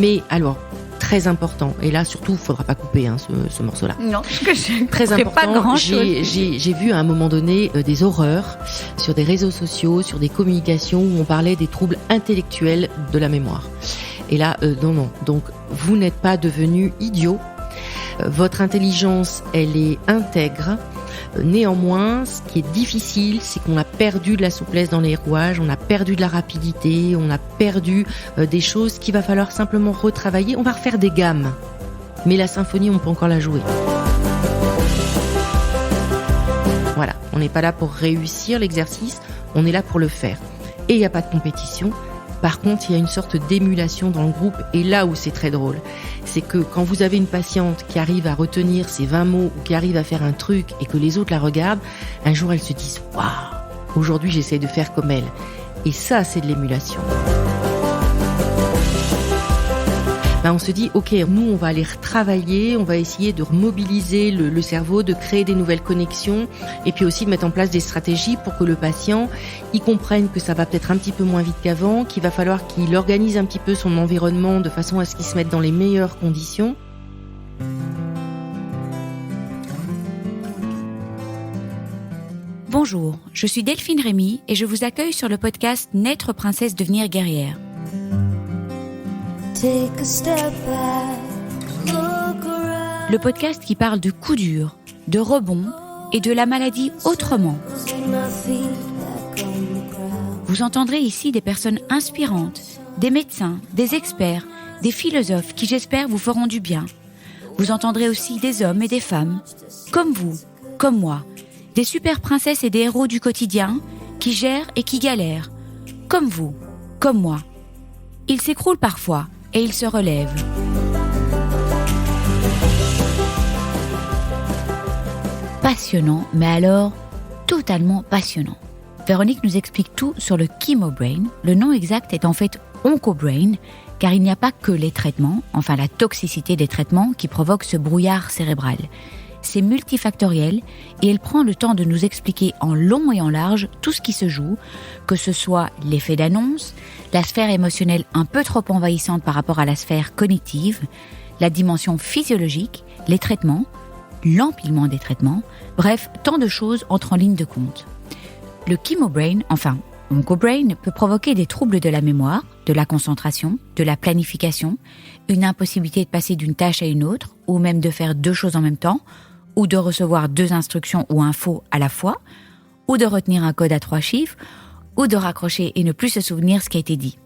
Mais alors, très important, et là surtout, il ne faudra pas couper ce morceau-là. Non, parce que je très important, pas grand-chose. J'ai vu à un moment donné des horreurs sur des réseaux sociaux, sur des communications où on parlait des troubles intellectuels de la mémoire. Et là, non. Donc, vous n'êtes pas devenu idiot. Votre intelligence, elle est intègre. Néanmoins, ce qui est difficile, c'est qu'on a perdu de la souplesse dans les rouages, on a perdu de la rapidité, on a perdu des choses qu'il va falloir simplement retravailler. On va refaire des gammes, mais la symphonie, on peut encore la jouer. Voilà, on n'est pas là pour réussir l'exercice, on est là pour le faire. Et il n'y a pas de compétition. Par contre, il y a une sorte d'émulation dans le groupe, et là où c'est très drôle, c'est que quand vous avez une patiente qui arrive à retenir ses 20 mots ou qui arrive à faire un truc et que les autres la regardent, un jour elles se disent « Waouh, aujourd'hui j'essaie de faire comme elle ». Et ça, c'est de l'émulation. On se dit, ok, nous on va aller retravailler, on va essayer de remobiliser le cerveau, de créer des nouvelles connexions et puis aussi de mettre en place des stratégies pour que le patient il comprenne que ça va peut-être un petit peu moins vite qu'avant, qu'il va falloir qu'il organise un petit peu son environnement de façon à ce qu'il se mette dans les meilleures conditions. Bonjour, je suis Delphine Rémy et je vous accueille sur le podcast Naître princesse, devenir guerrière. Le podcast qui parle de coups durs, de rebonds et de la maladie autrement. Vous entendrez ici des personnes inspirantes, des médecins, des experts, des philosophes qui, j'espère, vous feront du bien. Vous entendrez aussi des hommes et des femmes, comme vous, comme moi, des super princesses et des héros du quotidien qui gèrent et qui galèrent, comme vous, comme moi. Ils s'écroulent parfois et ils se relèvent. Passionnant, mais alors totalement passionnant. Véronique nous explique tout sur le chemobrain. Le nom exact est en fait oncobrain, car il n'y a pas que les traitements, enfin la toxicité des traitements, qui provoque ce brouillard cérébral. C'est multifactoriel et elle prend le temps de nous expliquer en long et en large tout ce qui se joue, que ce soit l'effet d'annonce, la sphère émotionnelle un peu trop envahissante par rapport à la sphère cognitive, la dimension physiologique, les traitements, l'empilement des traitements, bref, tant de choses entrent en ligne de compte. Le chemobrain, enfin oncobrain, peut provoquer des troubles de la mémoire, de la concentration, de la planification, une impossibilité de passer d'une tâche à une autre, ou même de faire 2 choses en même temps, ou de recevoir 2 instructions ou infos à la fois, ou de retenir un code à 3 chiffres, ou de raccrocher et ne plus se souvenir ce qui a été dit.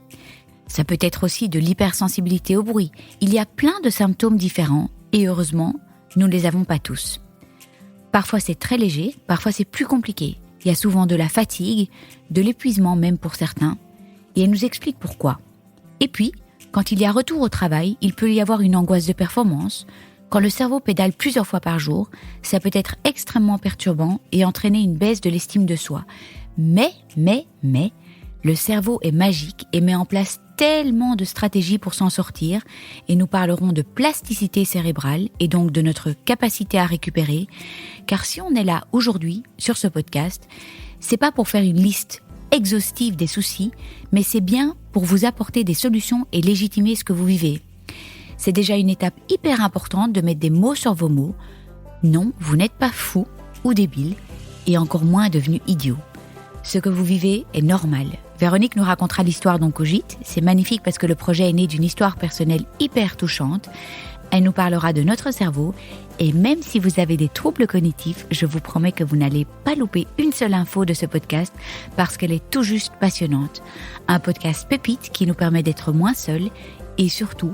Ça peut être aussi de l'hypersensibilité au bruit. Il y a plein de symptômes différents, et heureusement, nous ne les avons pas tous. Parfois c'est très léger, parfois c'est plus compliqué. Il y a souvent de la fatigue, de l'épuisement même pour certains, et elle nous explique pourquoi. Et puis, quand il y a retour au travail, il peut y avoir une angoisse de performance. Quand le cerveau pédale plusieurs fois par jour, ça peut être extrêmement perturbant et entraîner une baisse de l'estime de soi. Mais, le cerveau est magique et met en place tellement de stratégies pour s'en sortir, et nous parlerons de plasticité cérébrale et donc de notre capacité à récupérer, car si on est là aujourd'hui sur ce podcast, c'est pas pour faire une liste exhaustive des soucis, mais c'est bien pour vous apporter des solutions et légitimer ce que vous vivez. C'est déjà une étape hyper importante de mettre des mots sur vos mots. Non, vous n'êtes pas fou ou débile, et encore moins devenu idiot. Ce que vous vivez est normal. Véronique nous racontera l'histoire d'Oncogite. C'est magnifique parce que le projet est né d'une histoire personnelle hyper touchante. Elle nous parlera de notre cerveau. Et même si vous avez des troubles cognitifs, je vous promets que vous n'allez pas louper une seule info de ce podcast parce qu'elle est tout juste passionnante. Un podcast pépite qui nous permet d'être moins seuls et surtout,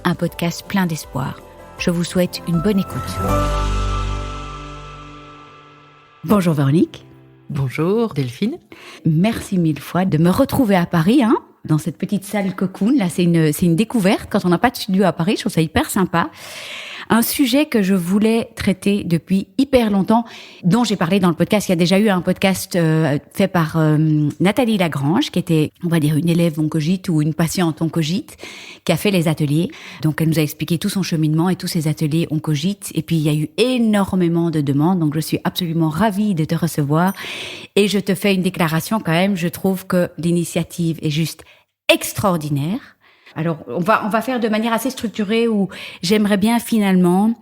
un podcast plein d'espoir. Je vous souhaite une bonne écoute. Bonjour Véronique. Bonjour Delphine. Merci 1000 fois de me retrouver à Paris, dans cette petite salle cocoon. Là, c'est une découverte. Quand on n'a pas de studio à Paris, je trouve ça hyper sympa. Un sujet que je voulais traiter depuis hyper longtemps, dont j'ai parlé dans le podcast. Il y a déjà eu un podcast fait par Nathalie Lagrange, qui était, on va dire, une élève oncogite ou une patiente oncogite, qui a fait les ateliers. Donc, elle nous a expliqué tout son cheminement et tous ses ateliers oncogite. Et puis, il y a eu énormément de demandes. Donc, je suis absolument ravie de te recevoir. Et je te fais une déclaration quand même. Je trouve que l'initiative est juste extraordinaire. Alors, on va faire de manière assez structurée où j'aimerais bien finalement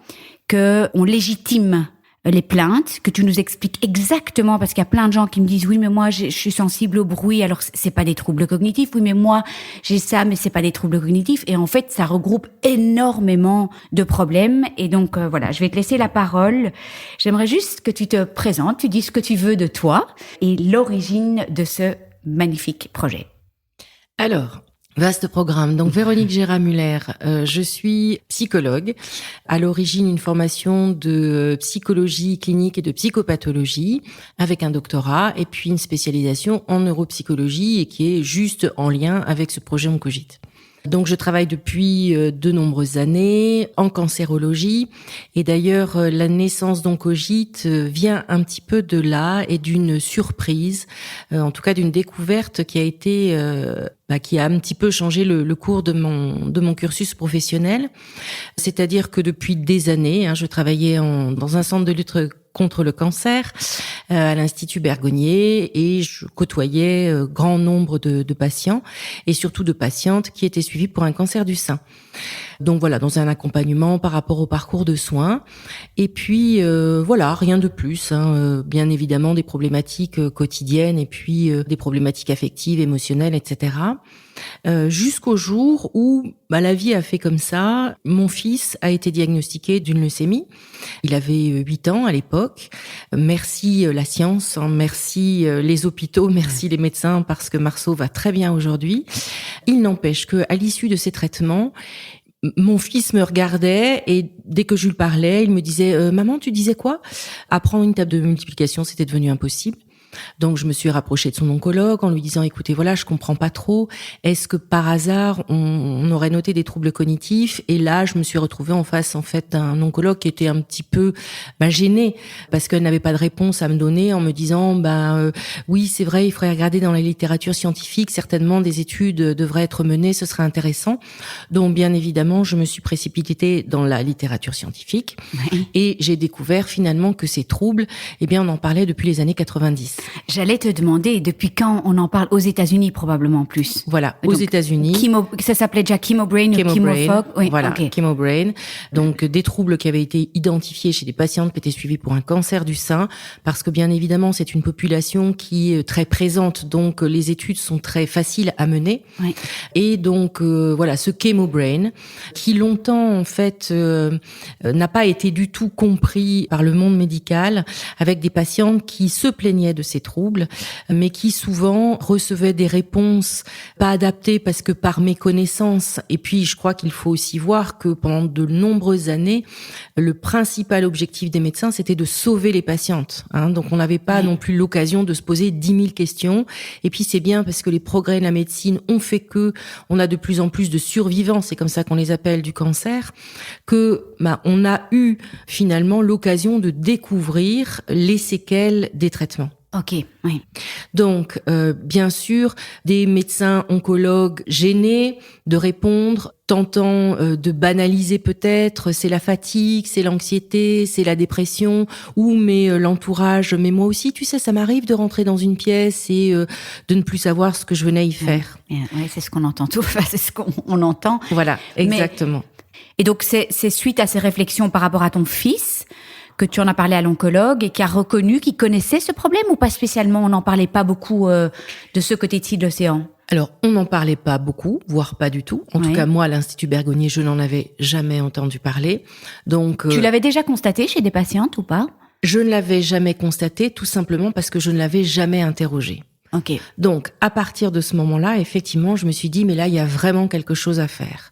que on légitime les plaintes, que tu nous expliques exactement, parce qu'il y a plein de gens qui me disent oui mais moi je suis sensible au bruit, alors c'est pas des troubles cognitifs, oui mais moi j'ai ça mais c'est pas des troubles cognitifs, et en fait ça regroupe énormément de problèmes. Et donc voilà, je vais te laisser la parole. J'aimerais juste que tu te présentes, tu dis ce que tu veux de toi et l'origine de ce magnifique projet. Alors, vaste programme. Donc, Véronique Gérard-Muller, je suis psychologue. À l'origine, une formation de psychologie clinique et de psychopathologie avec un doctorat et puis une spécialisation en neuropsychologie et qui est juste en lien avec ce projet Oncogite. Donc, je travaille depuis de nombreuses années en cancérologie. Et d'ailleurs, la naissance d'Oncogite vient un petit peu de là et d'une surprise, en tout cas d'une découverte qui a été, qui a un petit peu changé le cours de mon cursus professionnel. C'est-à-dire que depuis des années, je travaillais dans un centre de lutte contre le cancer à l'Institut Bergonié et je côtoyais grand nombre de patients et surtout de patientes qui étaient suivies pour un cancer du sein. Donc voilà, dans un accompagnement par rapport au parcours de soins. Et puis voilà, rien de plus. Bien évidemment des problématiques quotidiennes et puis des problématiques affectives, émotionnelles, etc. Jusqu'au jour où la vie a fait comme ça. Mon fils a été diagnostiqué d'une leucémie. Il avait 8 ans à l'époque. Merci la science, merci les hôpitaux, merci les médecins parce que Marceau va très bien aujourd'hui. Il n'empêche que à l'issue de ces traitements, mon fils me regardait et dès que je lui parlais, il me disait maman, tu disais quoi? Apprendre une table de multiplication, c'était devenu impossible. Donc je me suis rapprochée de son oncologue en lui disant écoutez voilà, je comprends pas trop, est-ce que par hasard on aurait noté des troubles cognitifs? Et là je me suis retrouvée en face en fait d'un oncologue qui était un petit peu gêné parce qu'elle n'avait pas de réponse à me donner en me disant oui c'est vrai, il faudrait regarder dans la littérature scientifique, certainement des études devraient être menées, ce serait intéressant. Donc bien évidemment je me suis précipitée dans la littérature scientifique et j'ai découvert finalement que ces troubles, on en parlait depuis les années 90. J'allais te demander depuis quand on en parle aux États-Unis probablement plus. Voilà, aux États-Unis. Ça s'appelait déjà chemobrain ou chemophog. Oui, voilà, okay. Chemobrain. Donc des troubles qui avaient été identifiés chez des patientes qui étaient suivies pour un cancer du sein, parce que bien évidemment c'est une population qui est très présente, donc les études sont très faciles à mener. Oui. Et donc voilà, ce chemobrain qui longtemps en fait n'a pas été du tout compris par le monde médical, avec des patientes qui se plaignaient de ces troubles, mais qui souvent recevaient des réponses pas adaptées parce que par méconnaissance. Et puis, je crois qu'il faut aussi voir que pendant de nombreuses années, le principal objectif des médecins, c'était de sauver les patientes. Donc, on n'avait pas non plus l'occasion de se poser 10 000 questions. Et puis, c'est bien parce que les progrès de la médecine ont fait que on a de plus en plus de survivants, c'est comme ça qu'on les appelle, du cancer, que on a eu finalement l'occasion de découvrir les séquelles des traitements. Ok, oui. Donc, bien sûr, des médecins oncologues gênés de répondre, tentant de banaliser peut-être, c'est la fatigue, c'est l'anxiété, c'est la dépression, ou mais l'entourage, mais moi aussi, tu sais, ça m'arrive de rentrer dans une pièce et de ne plus savoir ce que je venais y faire. Oui, c'est ce qu'on entend tout, c'est ce qu'on entend. Voilà, exactement. Et donc, c'est suite à ces réflexions par rapport à ton fils que tu en as parlé à l'oncologue et qui a reconnu, qui connaissait ce problème ou pas spécialement? On n'en parlait pas beaucoup de ce côté-ci de l'océan. Alors, on n'en parlait pas beaucoup, voire pas du tout. En tout cas, moi, à l'Institut Bergonié, je n'en avais jamais entendu parler. Donc, tu l'avais déjà constaté chez des patientes ou pas? Je ne l'avais jamais constaté, tout simplement parce que je ne l'avais jamais interrogé. Ok. Donc, à partir de ce moment-là, effectivement, je me suis dit, mais là, il y a vraiment quelque chose à faire.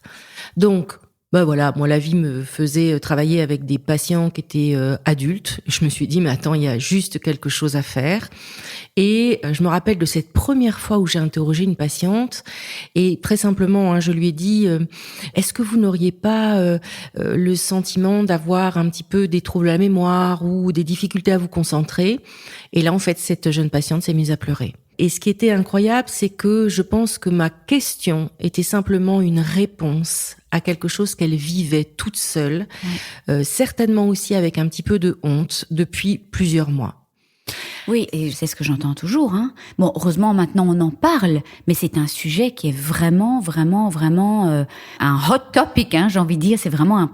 Donc, voilà, moi la vie me faisait travailler avec des patients qui étaient adultes. Je me suis dit mais attends, il y a juste quelque chose à faire. Et je me rappelle de cette première fois où j'ai interrogé une patiente et très simplement je lui ai dit est-ce que vous n'auriez pas le sentiment d'avoir un petit peu des troubles à la mémoire ou des difficultés à vous concentrer? Et là en fait cette jeune patiente s'est mise à pleurer. Et ce qui était incroyable, c'est que je pense que ma question était simplement une réponse à quelque chose qu'elle vivait toute seule, certainement aussi avec un petit peu de honte depuis plusieurs mois. Oui, et c'est ce que j'entends toujours, hein. Bon, heureusement, maintenant, on en parle, mais c'est un sujet qui est vraiment, vraiment, vraiment un hot topic, hein, j'ai envie de dire. C'est vraiment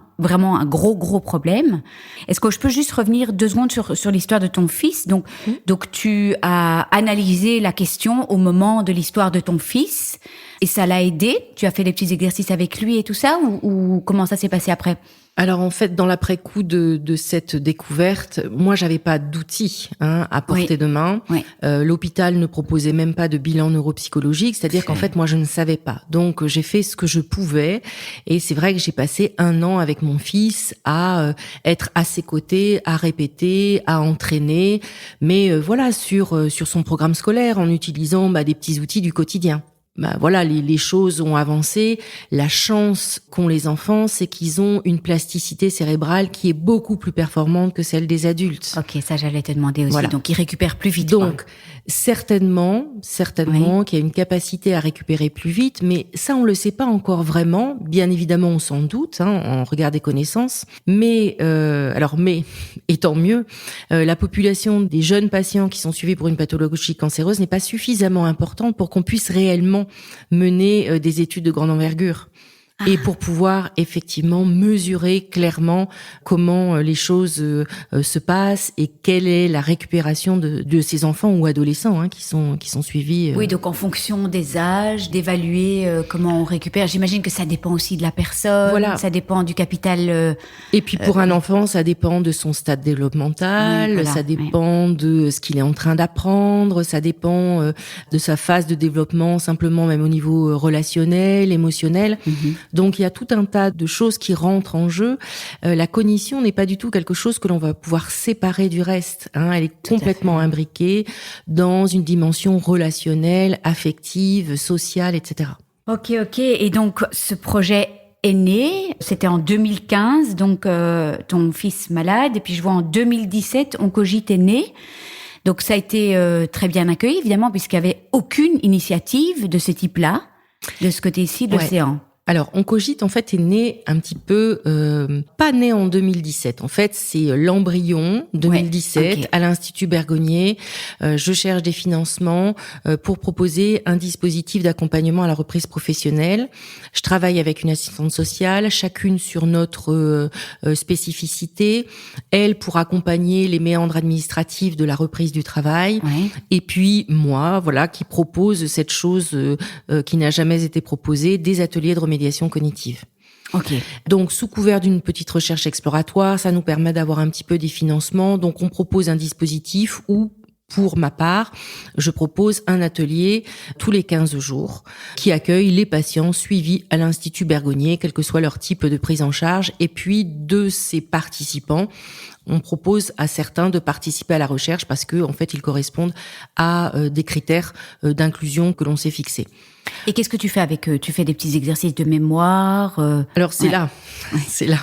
un gros problème. Est-ce que je peux juste revenir 2 secondes sur l'histoire de ton fils? Donc, tu as analysé la question au moment de l'histoire de ton fils, et ça l'a aidé? Tu as fait des petits exercices avec lui et tout ça, ou comment ça s'est passé après? Alors en fait, dans l'après-coup de cette découverte, moi j'avais pas d'outils à portée de main. Oui. L'hôpital ne proposait même pas de bilan neuropsychologique, c'est-à-dire qu'en fait moi je ne savais pas. Donc j'ai fait ce que je pouvais, et c'est vrai que j'ai passé 1 an avec mon fils à être à ses côtés, à répéter, à entraîner, mais voilà sur son programme scolaire en utilisant des petits outils du quotidien. Voilà, les choses ont avancé. La chance qu'ont les enfants, c'est qu'ils ont une plasticité cérébrale qui est beaucoup plus performante que celle des adultes. Ok, ça j'allais te demander aussi. Voilà. Donc ils récupèrent plus vite. Donc certainement qu'il y a une capacité à récupérer plus vite, mais ça on le sait pas encore vraiment. Bien évidemment, on s'en doute en regard des connaissances. Mais et tant mieux, la population des jeunes patients qui sont suivis pour une pathologie cancéreuse n'est pas suffisamment importante pour qu'on puisse réellement mener des études de grande envergure. Et pour pouvoir effectivement mesurer clairement comment les choses se passent et quelle est la récupération de ces enfants ou adolescents qui sont suivis. Oui, donc en fonction des âges, d'évaluer comment on récupère. J'imagine que ça dépend aussi de la personne, voilà. Ça dépend du capital. Et puis pour un enfant, ça dépend de son stade développemental, voilà, ça dépend de ce qu'il est en train d'apprendre, ça dépend de sa phase de développement, simplement même au niveau relationnel, émotionnel. Mm-hmm. Donc il y a tout un tas de choses qui rentrent en jeu. La cognition n'est pas du tout quelque chose que l'on va pouvoir séparer du reste. Elle est complètement imbriquée dans une dimension relationnelle, affective, sociale, etc. Ok. Et donc ce projet est né, c'était en 2015, donc ton fils malade, et puis je vois en 2017, Oncogite est né. Donc ça a été très bien accueilli, évidemment, puisqu'il n'y avait aucune initiative de ce type-là, de ce côté-ci de l'océan. Alors, Oncogite, en fait, est né un petit peu, pas né en 2017. En fait, c'est l'embryon 2017 à l'Institut Bergonié. Je cherche des financements pour proposer un dispositif d'accompagnement à la reprise professionnelle. Je travaille avec une assistante sociale, chacune sur notre spécificité. Elle pour accompagner les méandres administratifs de la reprise du travail. Et puis moi, voilà, qui propose cette chose qui n'a jamais été proposée, des ateliers de remédiation cognitive. Okay. Donc, sous couvert d'une petite recherche exploratoire, ça nous permet d'avoir un petit peu des financements. Donc, on propose un dispositif où, pour ma part, je propose un atelier tous les 15 jours qui accueille les patients suivis à l'Institut Bergonié, quel que soit leur type de prise en charge. Et puis, de ces participants, on propose à certains de participer à la recherche parce que, en fait, ils correspondent à des critères d'inclusion que l'on s'est fixés. Et qu'est-ce que tu fais avec eux? Tu fais des petits exercices de mémoire? Alors c'est là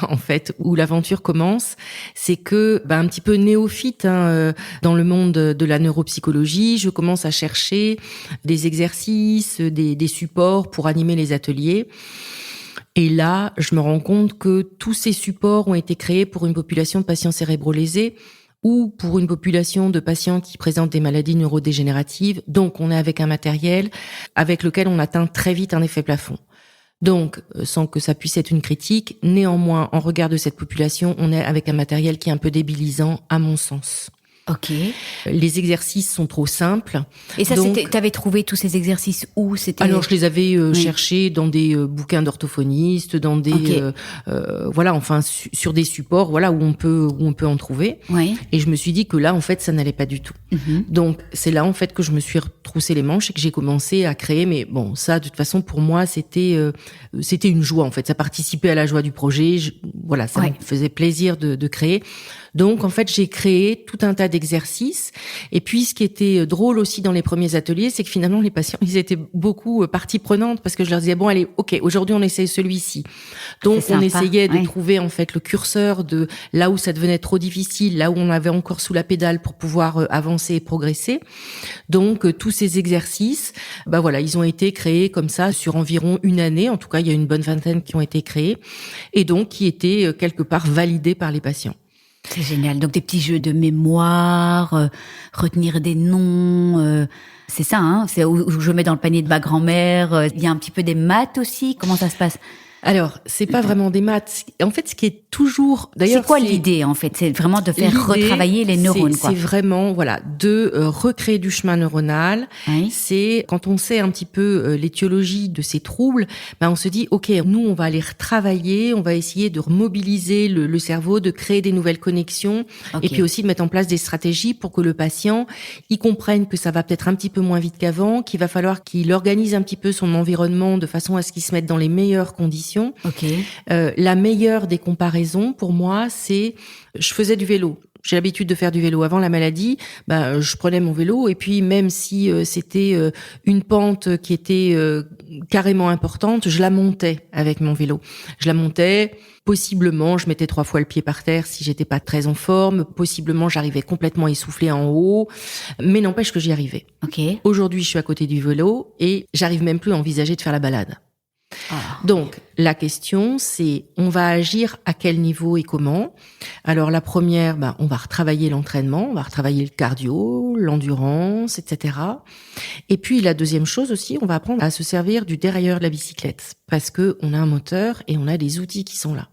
en fait où l'aventure commence. C'est que un petit peu néophyte dans le monde de la neuropsychologie, je commence à chercher des exercices, des supports pour animer les ateliers. Et là, je me rends compte que tous ces supports ont été créés pour une population de patients cérébro-lésés ou pour une population de patients qui présentent des maladies neurodégénératives. Donc, on est avec un matériel avec lequel on atteint très vite un effet plafond. Donc, sans que ça puisse être une critique, néanmoins, en regard de cette population, on est avec un matériel qui est un peu débilisant, à mon sens. Ok. Les exercices sont trop simples. Et ça, t'avais trouvé tous ces exercices où? C'était... Alors, je les avais cherchés dans des bouquins d'orthophonistes, dans des, sur des supports, où on peut en trouver. Oui. Et je me suis dit que là, en fait, ça n'allait pas du tout. Mm-hmm. Donc, c'est là, en fait, que je me suis retroussé les manches et que j'ai commencé à créer. Mais bon, ça, de toute façon, pour moi, c'était une joie, en fait. Ça participait à la joie du projet. Ça me faisait plaisir de créer. Donc, en fait, j'ai créé tout un tas d'exercices. Et puis, ce qui était drôle aussi dans les premiers ateliers, c'est que finalement, les patients, ils étaient beaucoup partie prenante parce que je leur disais, bon, allez, ok, aujourd'hui, on essaye celui-ci. Donc, on essayait de trouver, en fait, le curseur de là où ça devenait trop difficile, là où on avait encore sous la pédale pour pouvoir avancer et progresser. Donc, tous ces exercices, ils ont été créés comme ça sur environ une année. En tout cas, il y a une bonne vingtaine qui ont été créés et donc qui étaient quelque part validés par les patients. C'est génial. Donc des petits jeux de mémoire, retenir des noms, c'est ça, hein, c'est où je mets dans le panier de ma grand-mère. Il y a un petit peu des maths aussi. Comment ça se passe? Alors, c'est pas vraiment des maths. En fait, ce qui est toujours, d'ailleurs, c'est quoi l'idée en fait? C'est vraiment de faire retravailler les neurones, quoi. C'est vraiment, voilà, de recréer du chemin neuronal. Oui. C'est quand on sait un petit peu l'étiologie de ces troubles, on se dit, ok, nous, on va aller retravailler, on va essayer de remobiliser le cerveau, de créer des nouvelles connexions, et puis aussi de mettre en place des stratégies pour que le patient, il comprenne que ça va peut-être un petit peu moins vite qu'avant, qu'il va falloir qu'il organise un petit peu son environnement de façon à ce qu'il se mette dans les meilleures conditions. La meilleure des comparaisons pour moi, c'est je faisais du vélo. J'ai l'habitude de faire du vélo. Avant la maladie, je prenais mon vélo et puis même si c'était une pente qui était carrément importante, je la montais avec mon vélo. Je la montais. Possiblement, je mettais 3 fois le pied par terre si j'étais pas très en forme. Possiblement, j'arrivais complètement essoufflée en haut. Mais n'empêche que j'y arrivais. Aujourd'hui, je suis à côté du vélo et j'arrive même plus à envisager de faire la balade. Donc, la question, c'est on va agir à quel niveau et comment? Alors, la première, on va retravailler l'entraînement, on va retravailler le cardio, l'endurance, etc. Et puis, la deuxième chose aussi, on va apprendre à se servir du dérailleur de la bicyclette parce que on a un moteur et on a des outils qui sont là.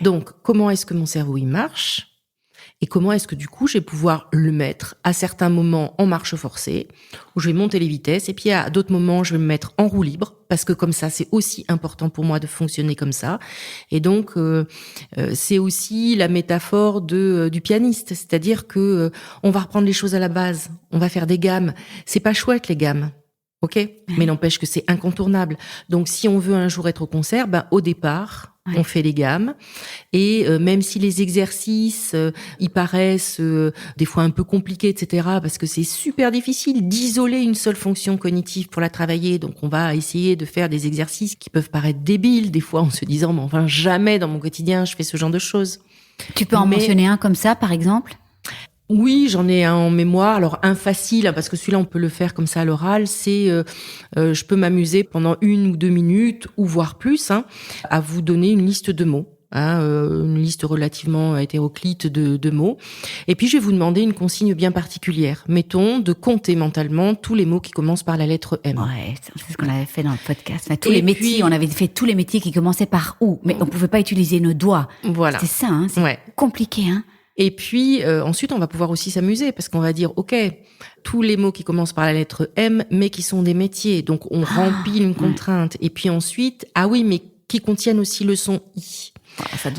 Donc, comment est-ce que mon cerveau, il marche? Et comment est-ce que du coup, je vais pouvoir le mettre à certains moments en marche forcée, où je vais monter les vitesses, et puis à d'autres moments, je vais me mettre en roue libre, parce que comme ça, c'est aussi important pour moi de fonctionner comme ça. Et donc, c'est aussi la métaphore du pianiste, c'est-à-dire que on va reprendre les choses à la base, on va faire des gammes. C'est pas chouette les gammes. Mais n'empêche que c'est incontournable. Donc, si on veut un jour être au concert, au départ, on fait les gammes. Et même si les exercices, ils paraissent des fois un peu compliqués, etc., parce que c'est super difficile d'isoler une seule fonction cognitive pour la travailler. Donc, on va essayer de faire des exercices qui peuvent paraître débiles, des fois en se disant, mais enfin, jamais dans mon quotidien, je fais ce genre de choses. Tu peux en mentionner un comme ça, par exemple ? Oui, j'en ai un en mémoire. Alors, un facile, parce que celui-là, on peut le faire comme ça à l'oral, c'est je peux m'amuser pendant 1 ou 2 minutes, ou voire plus, à vous donner une liste de mots. Une liste relativement hétéroclite de mots. Et puis, je vais vous demander une consigne bien particulière. Mettons, de compter mentalement tous les mots qui commencent par la lettre M. Ouais, c'est ce qu'on avait fait dans le podcast. Enfin, tous les métiers, on avait fait tous les métiers qui commençaient par ou, mais on pouvait pas utiliser nos doigts. Voilà. C'est ça, c'est compliqué, Et puis, ensuite, on va pouvoir aussi s'amuser parce qu'on va dire, OK, tous les mots qui commencent par la lettre M, mais qui sont des métiers. Donc, on remplit une contrainte. Et puis ensuite, oui, mais qui contiennent aussi le son I.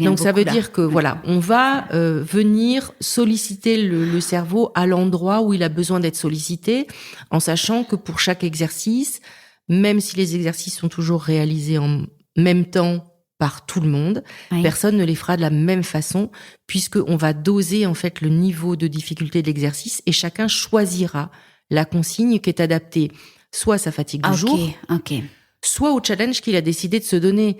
Donc, ça veut dire que, on va venir solliciter le cerveau à l'endroit où il a besoin d'être sollicité, en sachant que pour chaque exercice, même si les exercices sont toujours réalisés en même temps, par tout le monde, personne ne les fera de la même façon, puisqu'on va doser en fait le niveau de difficulté de l'exercice et chacun choisira la consigne qui est adaptée soit à sa fatigue du jour, soit au challenge qu'il a décidé de se donner.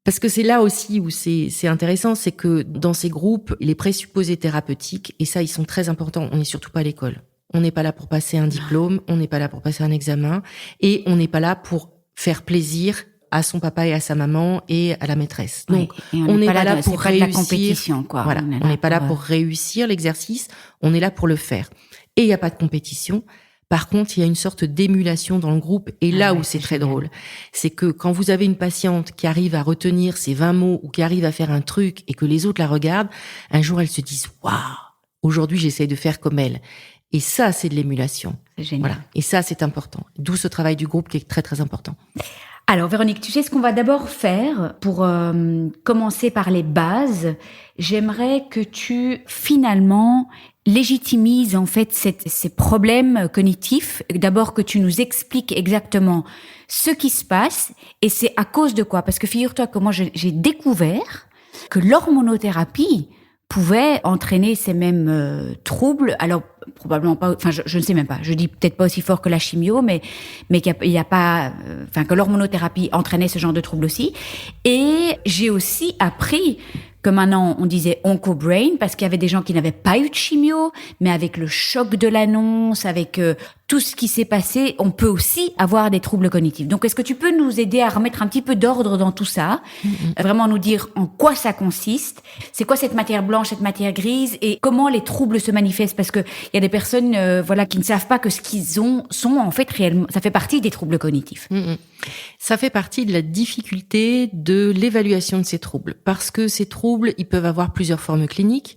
Parce que c'est là aussi où c'est intéressant, c'est que dans ces groupes, les présupposés thérapeutiques, et ça ils sont très importants, on n'est surtout pas à l'école. On n'est pas là pour passer un diplôme, on n'est pas là pour passer un examen, et on n'est pas là pour faire plaisir à son papa et à sa maman et à la maîtresse. Donc, on n'est pas là pour réussir. La compétition, quoi. Voilà. On n'est pas là pour réussir l'exercice. On est là pour le faire. Et il n'y a pas de compétition. Par contre, il y a une sorte d'émulation dans le groupe. Et là où c'est très drôle, c'est que quand vous avez une patiente qui arrive à retenir ses 20 mots ou qui arrive à faire un truc et que les autres la regardent, un jour elles se disent « Waouh, aujourd'hui j'essaye de faire comme elle ». Et ça, c'est de l'émulation. C'est génial. Voilà. Et ça, c'est important. D'où ce travail du groupe qui est très, très important. Alors Véronique, tu sais ce qu'on va d'abord faire pour commencer par les bases. J'aimerais que tu finalement légitimises en fait ces problèmes cognitifs. D'abord que tu nous expliques exactement ce qui se passe et c'est à cause de quoi. Parce que figure-toi que moi j'ai découvert que l'hormonothérapie pouvait entraîner ces mêmes troubles. Alors probablement pas, enfin je ne sais même pas. Je dis peut-être pas aussi fort que la chimio, mais qu'il y a pas, enfin que l'hormonothérapie entraînait ce genre de troubles aussi. Et j'ai aussi appris que maintenant on disait OncoBrain parce qu'il y avait des gens qui n'avaient pas eu de chimio, mais avec le choc de l'annonce, avec tout ce qui s'est passé, on peut aussi avoir des troubles cognitifs. Donc, est-ce que tu peux nous aider à remettre un petit peu d'ordre dans tout ça, vraiment nous dire en quoi ça consiste, c'est quoi cette matière blanche, cette matière grise, et comment les troubles se manifestent, parce que il y a des personnes, qui ne savent pas que ce qu'ils ont sont en fait réellement, ça fait partie des troubles cognitifs. Ça fait partie de la difficulté de l'évaluation de ces troubles, parce que ces troubles, ils peuvent avoir plusieurs formes cliniques,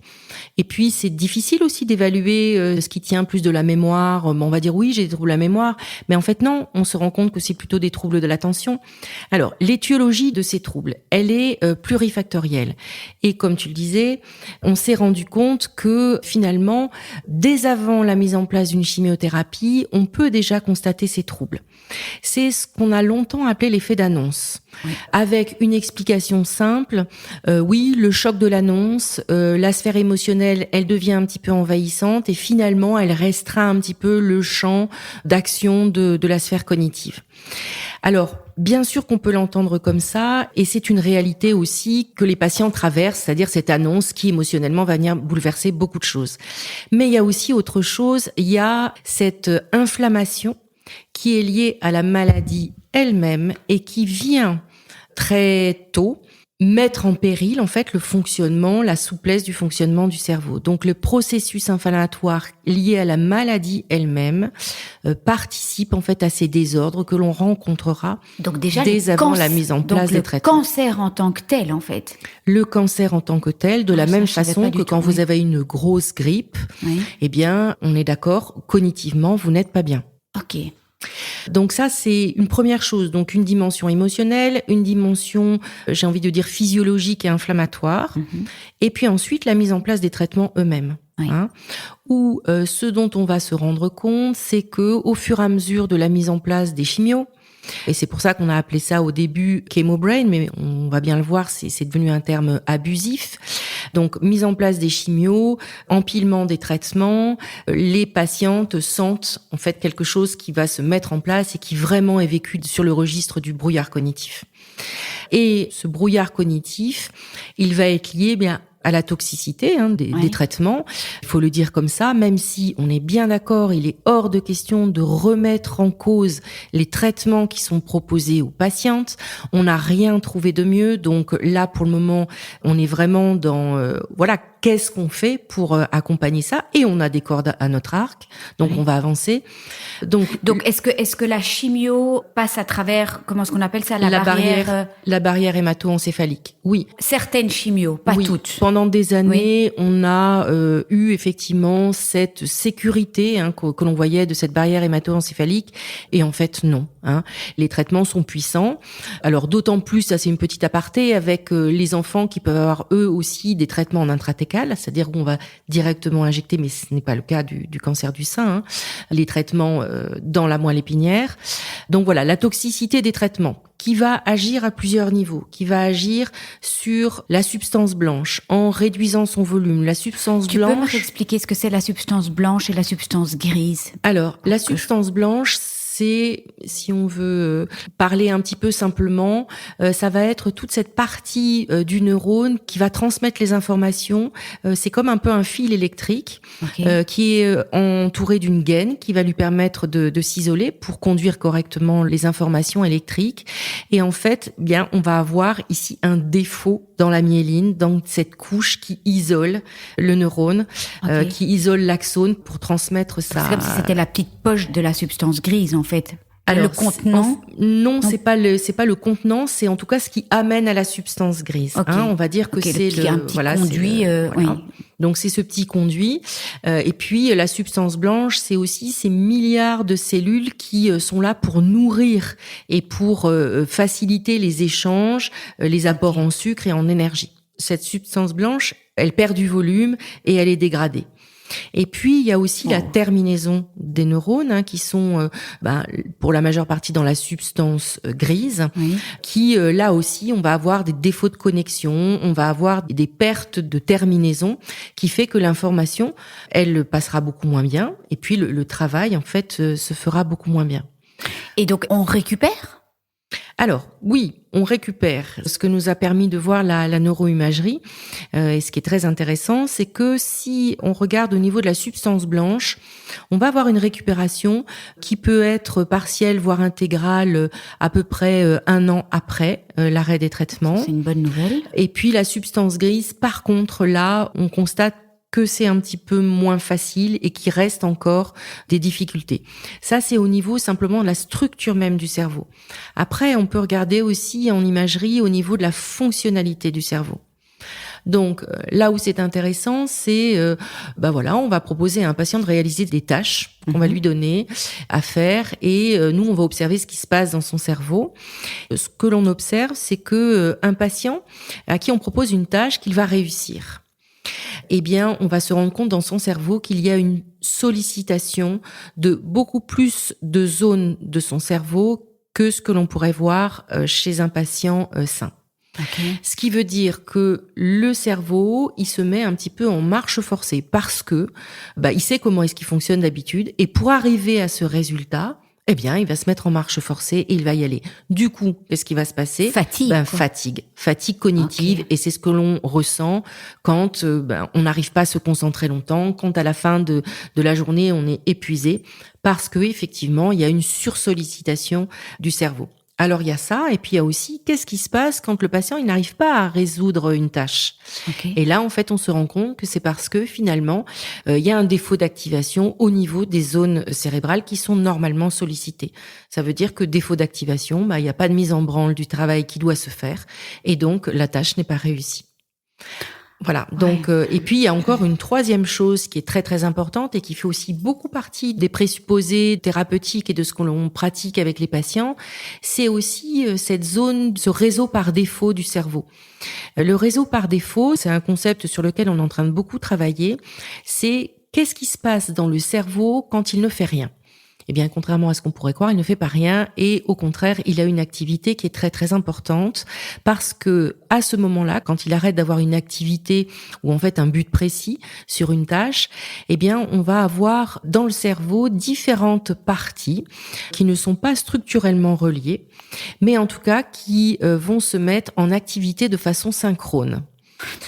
et puis c'est difficile aussi d'évaluer ce qui tient plus de la mémoire. On va dire oui, j'ai des troubles de la mémoire, mais en fait non, on se rend compte que c'est plutôt des troubles de l'attention. Alors, l'étiologie de ces troubles, elle est plurifactorielle, et comme tu le disais, on s'est rendu compte que finalement, dès avant la mise en place d'une chimiothérapie, on peut déjà constater ces troubles. C'est ce qu'on a longtemps appelé l'effet d'annonce, avec une explication simple. Oui, le choc de l'annonce, la sphère émotionnelle, elle devient un petit peu envahissante et finalement, elle restreint un petit peu le champ d'action de la sphère cognitive. Alors, bien sûr qu'on peut l'entendre comme ça, et c'est une réalité aussi que les patients traversent, c'est-à-dire cette annonce qui émotionnellement va venir bouleverser beaucoup de choses. Mais il y a aussi autre chose, il y a cette inflammation qui est liée à la maladie elle-même et qui vient très tôt mettre en péril en fait le fonctionnement, la souplesse du fonctionnement du cerveau. Donc le processus inflammatoire lié à la maladie elle-même participe en fait à ces désordres que l'on rencontrera donc déjà dès avant la mise en place des traitements. Le cancer en tant que tel en fait. Le cancer en tant que tel, de la même façon que quand vous avez une grosse grippe, eh bien on est d'accord, cognitivement vous n'êtes pas bien. Ok. Donc ça, c'est une première chose. Donc une dimension émotionnelle, une dimension, j'ai envie de dire, physiologique et inflammatoire. Et puis ensuite, la mise en place des traitements eux-mêmes. Où ce dont on va se rendre compte, c'est que au fur et à mesure de la mise en place des chimios, et c'est pour ça qu'on a appelé ça au début ChemoBrain, mais on va bien le voir, c'est devenu un terme abusif. Donc, mise en place des chimios, empilement des traitements, les patientes sentent en fait quelque chose qui va se mettre en place et qui vraiment est vécu sur le registre du brouillard cognitif. Et ce brouillard cognitif, il va être lié bien à la toxicité des traitements. Il faut le dire comme ça, même si on est bien d'accord, il est hors de question de remettre en cause les traitements qui sont proposés aux patientes. On n'a rien trouvé de mieux, donc là, pour le moment, on est vraiment dans qu'est-ce qu'on fait pour accompagner ça, et on a des cordes à notre arc, donc on va avancer. Donc est-ce que la chimio passe à travers, comment est-ce qu'on appelle ça, la barrière hémato-encéphalique? Oui. Certaines chimios, pas toutes. Pendant des années, on a eu effectivement cette sécurité que l'on voyait de cette barrière hémato-encéphalique, et en fait non. Les traitements sont puissants. Alors d'autant plus, ça c'est une petite aparté, avec les enfants qui peuvent avoir eux aussi des traitements en intrathècal, c'est-à-dire qu'on va directement injecter, mais ce n'est pas le cas du cancer du sein, les traitements dans la moelle épinière. Donc voilà, la toxicité des traitements qui va agir à plusieurs niveaux, qui va agir sur la substance blanche en réduisant son volume. La substance blanche... Tu peux me expliquer ce que c'est la substance blanche et la substance grise? Alors, la substance blanche, c'est, si on veut parler un petit peu simplement, ça va être toute cette partie du neurone qui va transmettre les informations. C'est comme un peu un fil électrique qui est entouré d'une gaine qui va lui permettre de s'isoler pour conduire correctement les informations électriques. Et en fait, bien, on va avoir ici un défaut dans la myéline, dans cette couche qui isole le neurone, qui isole l'axone pour transmettre ça. C'est comme si c'était la petite poche de la substance grise, en fait. Alors, le contenant? Non, c'est pas le contenant, c'est en tout cas ce qui amène à la substance grise. On va dire que c'est un petit conduit. Oui. Donc c'est ce petit conduit. Et puis la substance blanche, c'est aussi ces milliards de cellules qui sont là pour nourrir et pour faciliter les échanges, les apports en sucre et en énergie. Cette substance blanche, elle perd du volume et elle est dégradée. Et puis il y a aussi la terminaison des neurones qui sont pour la majeure partie dans la substance grise, qui là aussi on va avoir des défauts de connexion, on va avoir des pertes de terminaison qui fait que l'information elle passera beaucoup moins bien, et puis le travail en fait se fera beaucoup moins bien. Et donc on récupère? Alors, oui, on récupère. Ce que nous a permis de voir la neuroimagerie, et ce qui est très intéressant, c'est que si on regarde au niveau de la substance blanche, on va avoir une récupération qui peut être partielle, voire intégrale, à peu près 1 an après l'arrêt des traitements. C'est une bonne nouvelle. Et puis la substance grise, par contre, là, on constate que c'est un petit peu moins facile et qu'il reste encore des difficultés. Ça, c'est au niveau simplement de la structure même du cerveau. Après, on peut regarder aussi en imagerie au niveau de la fonctionnalité du cerveau. Donc, là où c'est intéressant, c'est, on va proposer à un patient de réaliser des tâches qu'on va lui donner à faire et nous, on va observer ce qui se passe dans son cerveau. Ce que l'on observe, c'est que un patient à qui on propose une tâche qu'il va réussir, eh bien, on va se rendre compte dans son cerveau qu'il y a une sollicitation de beaucoup plus de zones de son cerveau que ce que l'on pourrait voir chez un patient sain. Okay. Ce qui veut dire que le cerveau, il se met un petit peu en marche forcée parce que il sait comment est-ce qu'il fonctionne d'habitude et pour arriver à ce résultat, eh bien, il va se mettre en marche forcée et il va y aller. Du coup, qu'est-ce qui va se passer? Fatigue. Fatigue cognitive, okay. Et c'est ce que l'on ressent quand on n'arrive pas à se concentrer longtemps, quand à la fin de la journée, on est épuisé, parce que effectivement, il y a une sursollicitation du cerveau. Alors il y a ça, et puis il y a aussi qu'est-ce qui se passe quand le patient il n'arrive pas à résoudre une tâche. Okay. Et là en fait on se rend compte que c'est parce que finalement il y a un défaut d'activation au niveau des zones cérébrales qui sont normalement sollicitées. Ça veut dire que défaut d'activation, il n'y a pas de mise en branle du travail qui doit se faire, et donc la tâche n'est pas réussie. Voilà. Donc, et puis il y a encore une troisième chose qui est très très importante et qui fait aussi beaucoup partie des présupposés thérapeutiques et de ce que l'on pratique avec les patients. C'est aussi cette zone, ce réseau par défaut du cerveau. Le réseau par défaut, c'est un concept sur lequel on est en train de beaucoup travailler. C'est qu'est-ce qui se passe dans le cerveau quand il ne fait rien. Eh bien, contrairement à ce qu'on pourrait croire, il ne fait pas rien et au contraire, il a une activité qui est très très importante parce que à ce moment-là, quand il arrête d'avoir une activité ou en fait un but précis sur une tâche, eh bien, on va avoir dans le cerveau différentes parties qui ne sont pas structurellement reliées, mais en tout cas qui vont se mettre en activité de façon synchrone.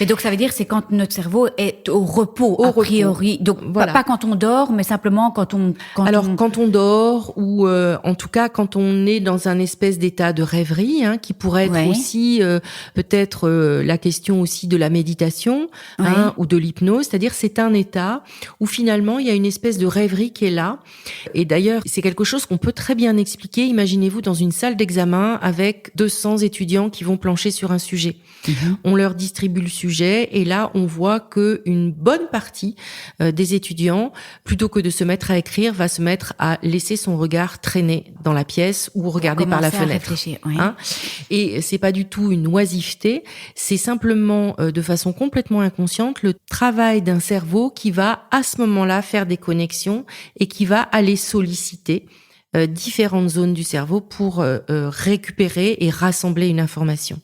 Et donc ça veut dire c'est quand notre cerveau est au repos a priori. Donc voilà. Pas quand on dort, mais simplement quand on dort ou en tout cas quand on est dans un espèce d'état de rêverie qui pourrait être aussi peut-être la question aussi de la méditation ou de l'hypnose, c'est-à-dire c'est un état où finalement il y a une espèce de rêverie qui est là. Et d'ailleurs, c'est quelque chose qu'on peut très bien expliquer. Imaginez-vous dans une salle d'examen avec 200 étudiants qui vont plancher sur un sujet. On leur distribue le sujet et là on voit que une bonne partie des étudiants, plutôt que de se mettre à écrire, va se mettre à laisser son regard traîner dans la pièce ou regarder par la fenêtre. Et c'est pas du tout une oisiveté, c'est simplement de façon complètement inconsciente le travail d'un cerveau qui va à ce moment-là faire des connexions et qui va aller solliciter différentes zones du cerveau pour récupérer et rassembler une information.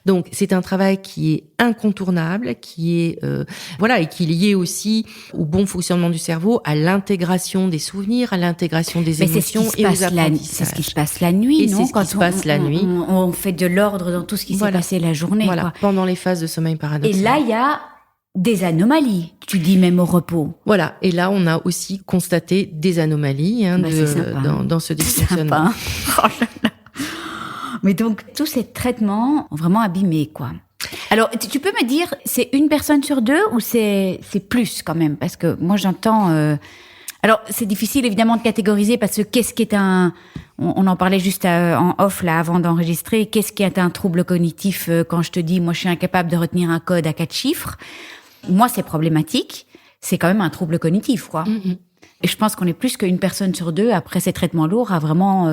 Donc c'est un travail qui est incontournable, qui est et qui est lié aussi au bon fonctionnement du cerveau, à l'intégration des souvenirs, à l'intégration des émotions et aux apprentissages. C'est ce qui se passe la nuit, non? C'est ce qui se passe la nuit. On fait de l'ordre dans tout ce qui s'est passé la journée. Voilà, pendant les phases de sommeil paradoxal. Et là, il y a des anomalies, tu dis même au repos. Voilà, et là on a aussi constaté des anomalies dans ce dysfonctionnement. Mais donc, tous ces traitements ont vraiment abîmé, quoi. Alors, tu peux me dire, c'est une personne sur deux ou c'est plus quand même? Parce que moi, j'entends... Alors, c'est difficile évidemment de catégoriser parce que qu'est-ce qui est on en parlait juste en off là avant d'enregistrer. Qu'est-ce qui est un trouble cognitif quand je te dis, moi, je suis incapable de retenir un code à 4 chiffres? Moi, c'est problématique. C'est quand même un trouble cognitif, quoi. Mm-hmm. Et je pense qu'on est plus qu'une personne sur deux après ces traitements lourds à vraiment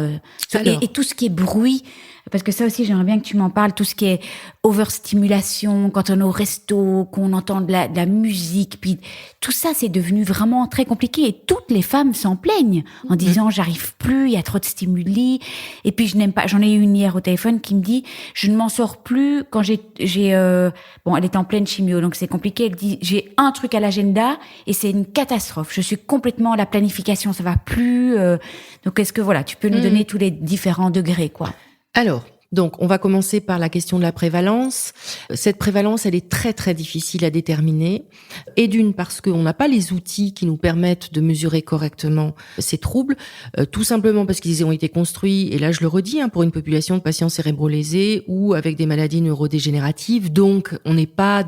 et tout ce qui est bruit, parce que ça aussi j'aimerais bien que tu m'en parles, tout ce qui est overstimulation quand on est au resto, qu'on entend de la musique, puis tout ça c'est devenu vraiment très compliqué et toutes les femmes s'en plaignent en disant j'arrive plus, il y a trop de stimuli et puis je n'aime pas. J'en ai eu une hier au téléphone qui me dit je ne m'en sors plus quand elle est en pleine chimio donc c'est compliqué. Elle dit j'ai un truc à l'agenda et c'est une catastrophe. Je suis complètement la planification, ça va plus. Donc est-ce que tu peux nous donner tous les différents degrés, quoi? Alors, donc, on va commencer par la question de la prévalence. Cette prévalence, elle est très, très difficile à déterminer. Et d'une, parce qu'on n'a pas les outils qui nous permettent de mesurer correctement ces troubles, tout simplement parce qu'ils ont été construits, et là je le redis, pour une population de patients cérébro-lésés ou avec des maladies neurodégénératives. Donc, on n'est pas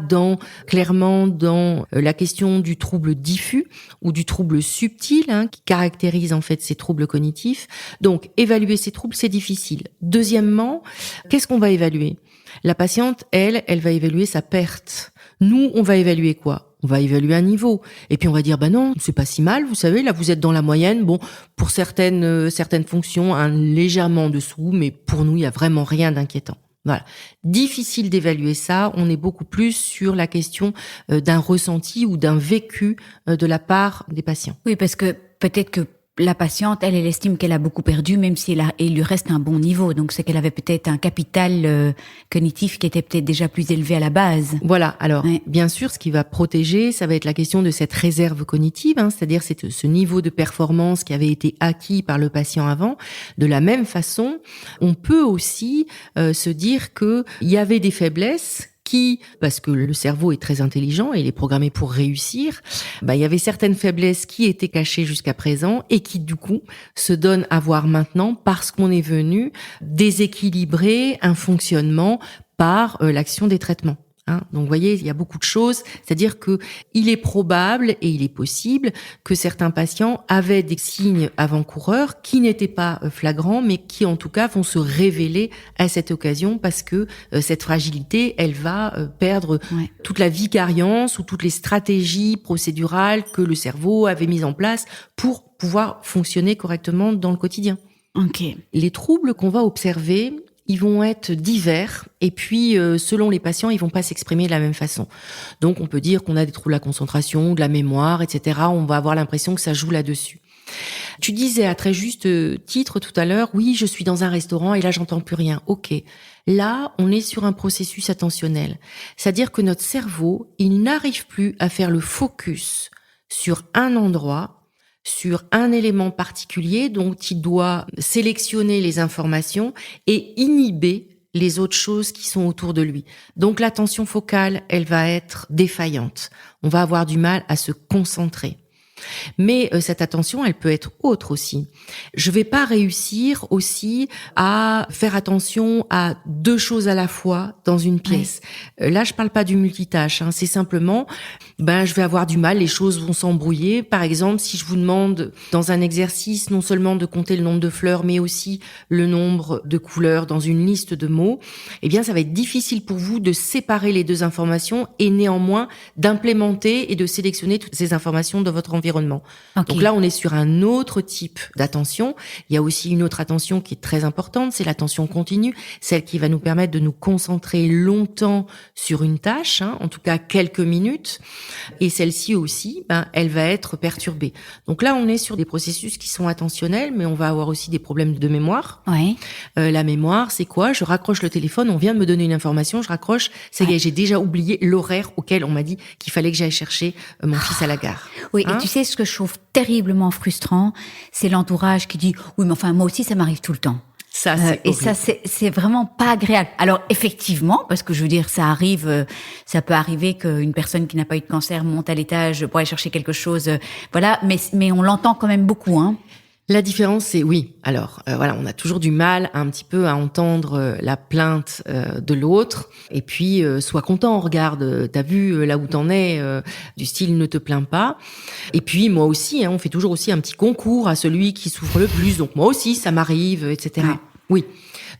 clairement dans la question du trouble diffus ou du trouble subtil, qui caractérise en fait ces troubles cognitifs. Donc, évaluer ces troubles, c'est difficile. Deuxièmement, qu'est-ce qu'on va évaluer ? La patiente, elle va évaluer sa perte. Nous, on va évaluer quoi ? On va évaluer un niveau. Et puis on va dire, non, c'est pas si mal, vous savez, là vous êtes dans la moyenne. Bon, pour certaines fonctions, légèrement en dessous, mais pour nous, il y a vraiment rien d'inquiétant. Voilà. Difficile d'évaluer ça. On est beaucoup plus sur la question d'un ressenti ou d'un vécu de la part des patients. Oui, parce que peut-être que la patiente, elle estime qu'elle a beaucoup perdu, même si il lui reste un bon niveau. Donc, c'est qu'elle avait peut-être un capital cognitif qui était peut-être déjà plus élevé à la base. Voilà. Alors, bien sûr, ce qui va protéger, ça va être la question de cette réserve cognitive, c'est-à-dire ce niveau de performance qui avait été acquis par le patient avant. De la même façon, on peut aussi se dire qu'il y avait des faiblesses parce que le cerveau est très intelligent et il est programmé pour réussir, il y avait certaines faiblesses qui étaient cachées jusqu'à présent et qui, du coup, se donnent à voir maintenant parce qu'on est venu déséquilibrer un fonctionnement par l'action des traitements. Donc, vous voyez, il y a beaucoup de choses. C'est-à-dire que il est probable et il est possible que certains patients avaient des signes avant-coureurs qui n'étaient pas flagrants, mais qui, en tout cas, vont se révéler à cette occasion parce que cette fragilité, elle va perdre toute la vicariance ou toutes les stratégies procédurales que le cerveau avait mises en place pour pouvoir fonctionner correctement dans le quotidien. Okay. Les troubles qu'on va observer, ils vont être divers et puis selon les patients, ils vont pas s'exprimer de la même façon. Donc on peut dire qu'on a des troubles de la concentration, de la mémoire, etc. On va avoir l'impression que ça joue là-dessus. Tu disais à très juste titre tout à l'heure, oui, je suis dans un restaurant et là j'entends plus rien. Ok, là on est sur un processus attentionnel, c'est-à-dire que notre cerveau, il n'arrive plus à faire le focus sur un endroit, sur un élément particulier dont il doit sélectionner les informations et inhiber les autres choses qui sont autour de lui. Donc l'attention focale, elle va être défaillante. On va avoir du mal à se concentrer. Mais cette attention, elle peut être autre aussi. Je vais pas réussir aussi à faire attention à deux choses à la fois dans une pièce. Là, je parle pas du multitâche, c'est simplement, je vais avoir du mal, les choses vont s'embrouiller. Par exemple, si je vous demande dans un exercice non seulement de compter le nombre de fleurs, mais aussi le nombre de couleurs dans une liste de mots, ça va être difficile pour vous de séparer les deux informations et néanmoins d'implémenter et de sélectionner toutes ces informations dans votre environnement. Okay. Donc là, on est sur un autre type d'attention. Il y a aussi une autre attention qui est très importante, c'est l'attention continue, celle qui va nous permettre de nous concentrer longtemps sur une tâche, en tout cas quelques minutes. Et celle-ci aussi, elle va être perturbée. Donc là, on est sur des processus qui sont attentionnels, mais on va avoir aussi des problèmes de mémoire. Ouais. La mémoire, c'est quoi ? Je raccroche le téléphone, on vient de me donner une information, je raccroche, j'ai déjà oublié l'horaire auquel on m'a dit qu'il fallait que j'aille chercher mon fils à la gare. Oui, et tu sais, ce que je trouve terriblement frustrant, c'est l'entourage qui dit « Oui, mais enfin, moi aussi, ça m'arrive tout le temps ». Ça, c'est et ça, c'est vraiment pas agréable. Alors, effectivement, parce que je veux dire, ça peut arriver qu'une personne qui n'a pas eu de cancer monte à l'étage pour aller chercher quelque chose, voilà, mais on l'entend quand même beaucoup, La différence, c'est oui. Alors, on a toujours du mal un petit peu à entendre la plainte de l'autre. Et puis, sois content, regarde, t'as vu là où t'en es, du style ne te plains pas. Et puis, moi aussi, on fait toujours aussi un petit concours à celui qui souffre le plus. Donc, moi aussi, ça m'arrive, etc. Ouais. Oui.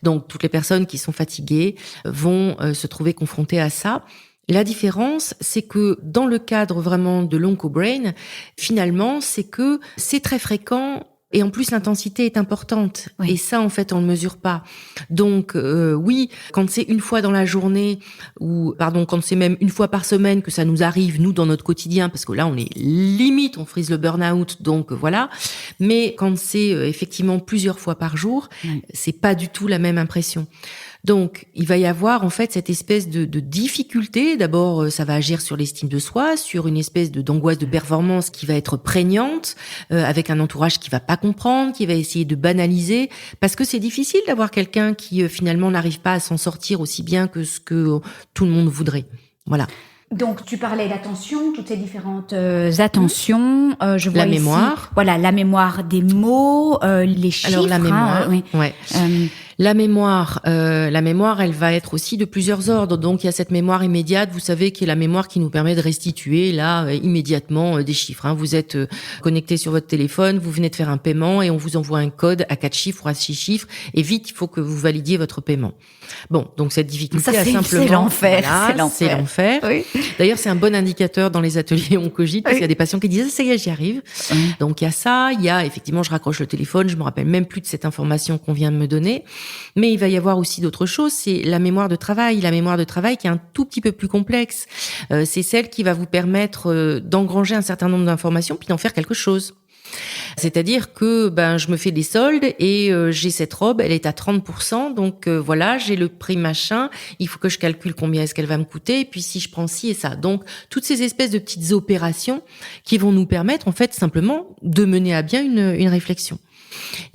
Donc, toutes les personnes qui sont fatiguées vont se trouver confrontées à ça. La différence, c'est que dans le cadre vraiment de l'OncoBrain, finalement, c'est que c'est très fréquent. Et en plus, l'intensité est importante. Oui. Et ça, en fait, on ne mesure pas. Donc, oui, quand c'est une fois dans la journée, quand c'est même une fois par semaine que ça nous arrive, nous, dans notre quotidien, parce que là, on est limite, on frise le burn-out, donc voilà. Mais quand c'est effectivement plusieurs fois par jour, c'est pas du tout la même impression. Donc, il va y avoir en fait cette espèce de difficulté. D'abord, ça va agir sur l'estime de soi, sur une espèce d'angoisse de performance qui va être prégnante, avec un entourage qui va pas comprendre, qui va essayer de banaliser, parce que c'est difficile d'avoir quelqu'un qui finalement n'arrive pas à s'en sortir aussi bien que ce que tout le monde voudrait. Voilà. Donc, tu parlais d'attention, toutes ces différentes attentions. Je vois la mémoire. Ici, voilà, la mémoire des mots, les chiffres. Alors, la mémoire, oui. Ouais. La mémoire, elle va être aussi de plusieurs ordres. Donc, il y a cette mémoire immédiate, vous savez, qui est la mémoire qui nous permet de restituer, là, immédiatement, des chiffres. Hein. Vous êtes connecté sur votre téléphone, vous venez de faire un paiement et on vous envoie un code à 4 chiffres ou à 6 chiffres. Et vite, il faut que vous validiez votre paiement. Bon, donc cette difficulté a simplement... C'est l'enfer. Voilà, c'est l'enfer. Oui. D'ailleurs, c'est un bon indicateur dans les ateliers oncogite, parce qu'il y a des patients qui disent « ça y est, j'y arrive ». Donc, il y a ça. Il y a, effectivement, je raccroche le téléphone, je me rappelle même plus de cette information qu'on vient de me donner. Mais il va y avoir aussi d'autres choses, c'est la mémoire de travail. La mémoire de travail qui est un tout petit peu plus complexe. C'est celle qui va vous permettre d'engranger un certain nombre d'informations puis d'en faire quelque chose. C'est-à-dire que je me fais des soldes et j'ai cette robe, elle est à 30%, donc voilà, j'ai le prix machin, il faut que je calcule combien est-ce qu'elle va me coûter, et puis si je prends ci et ça. Donc toutes ces espèces de petites opérations qui vont nous permettre en fait simplement de mener à bien une réflexion.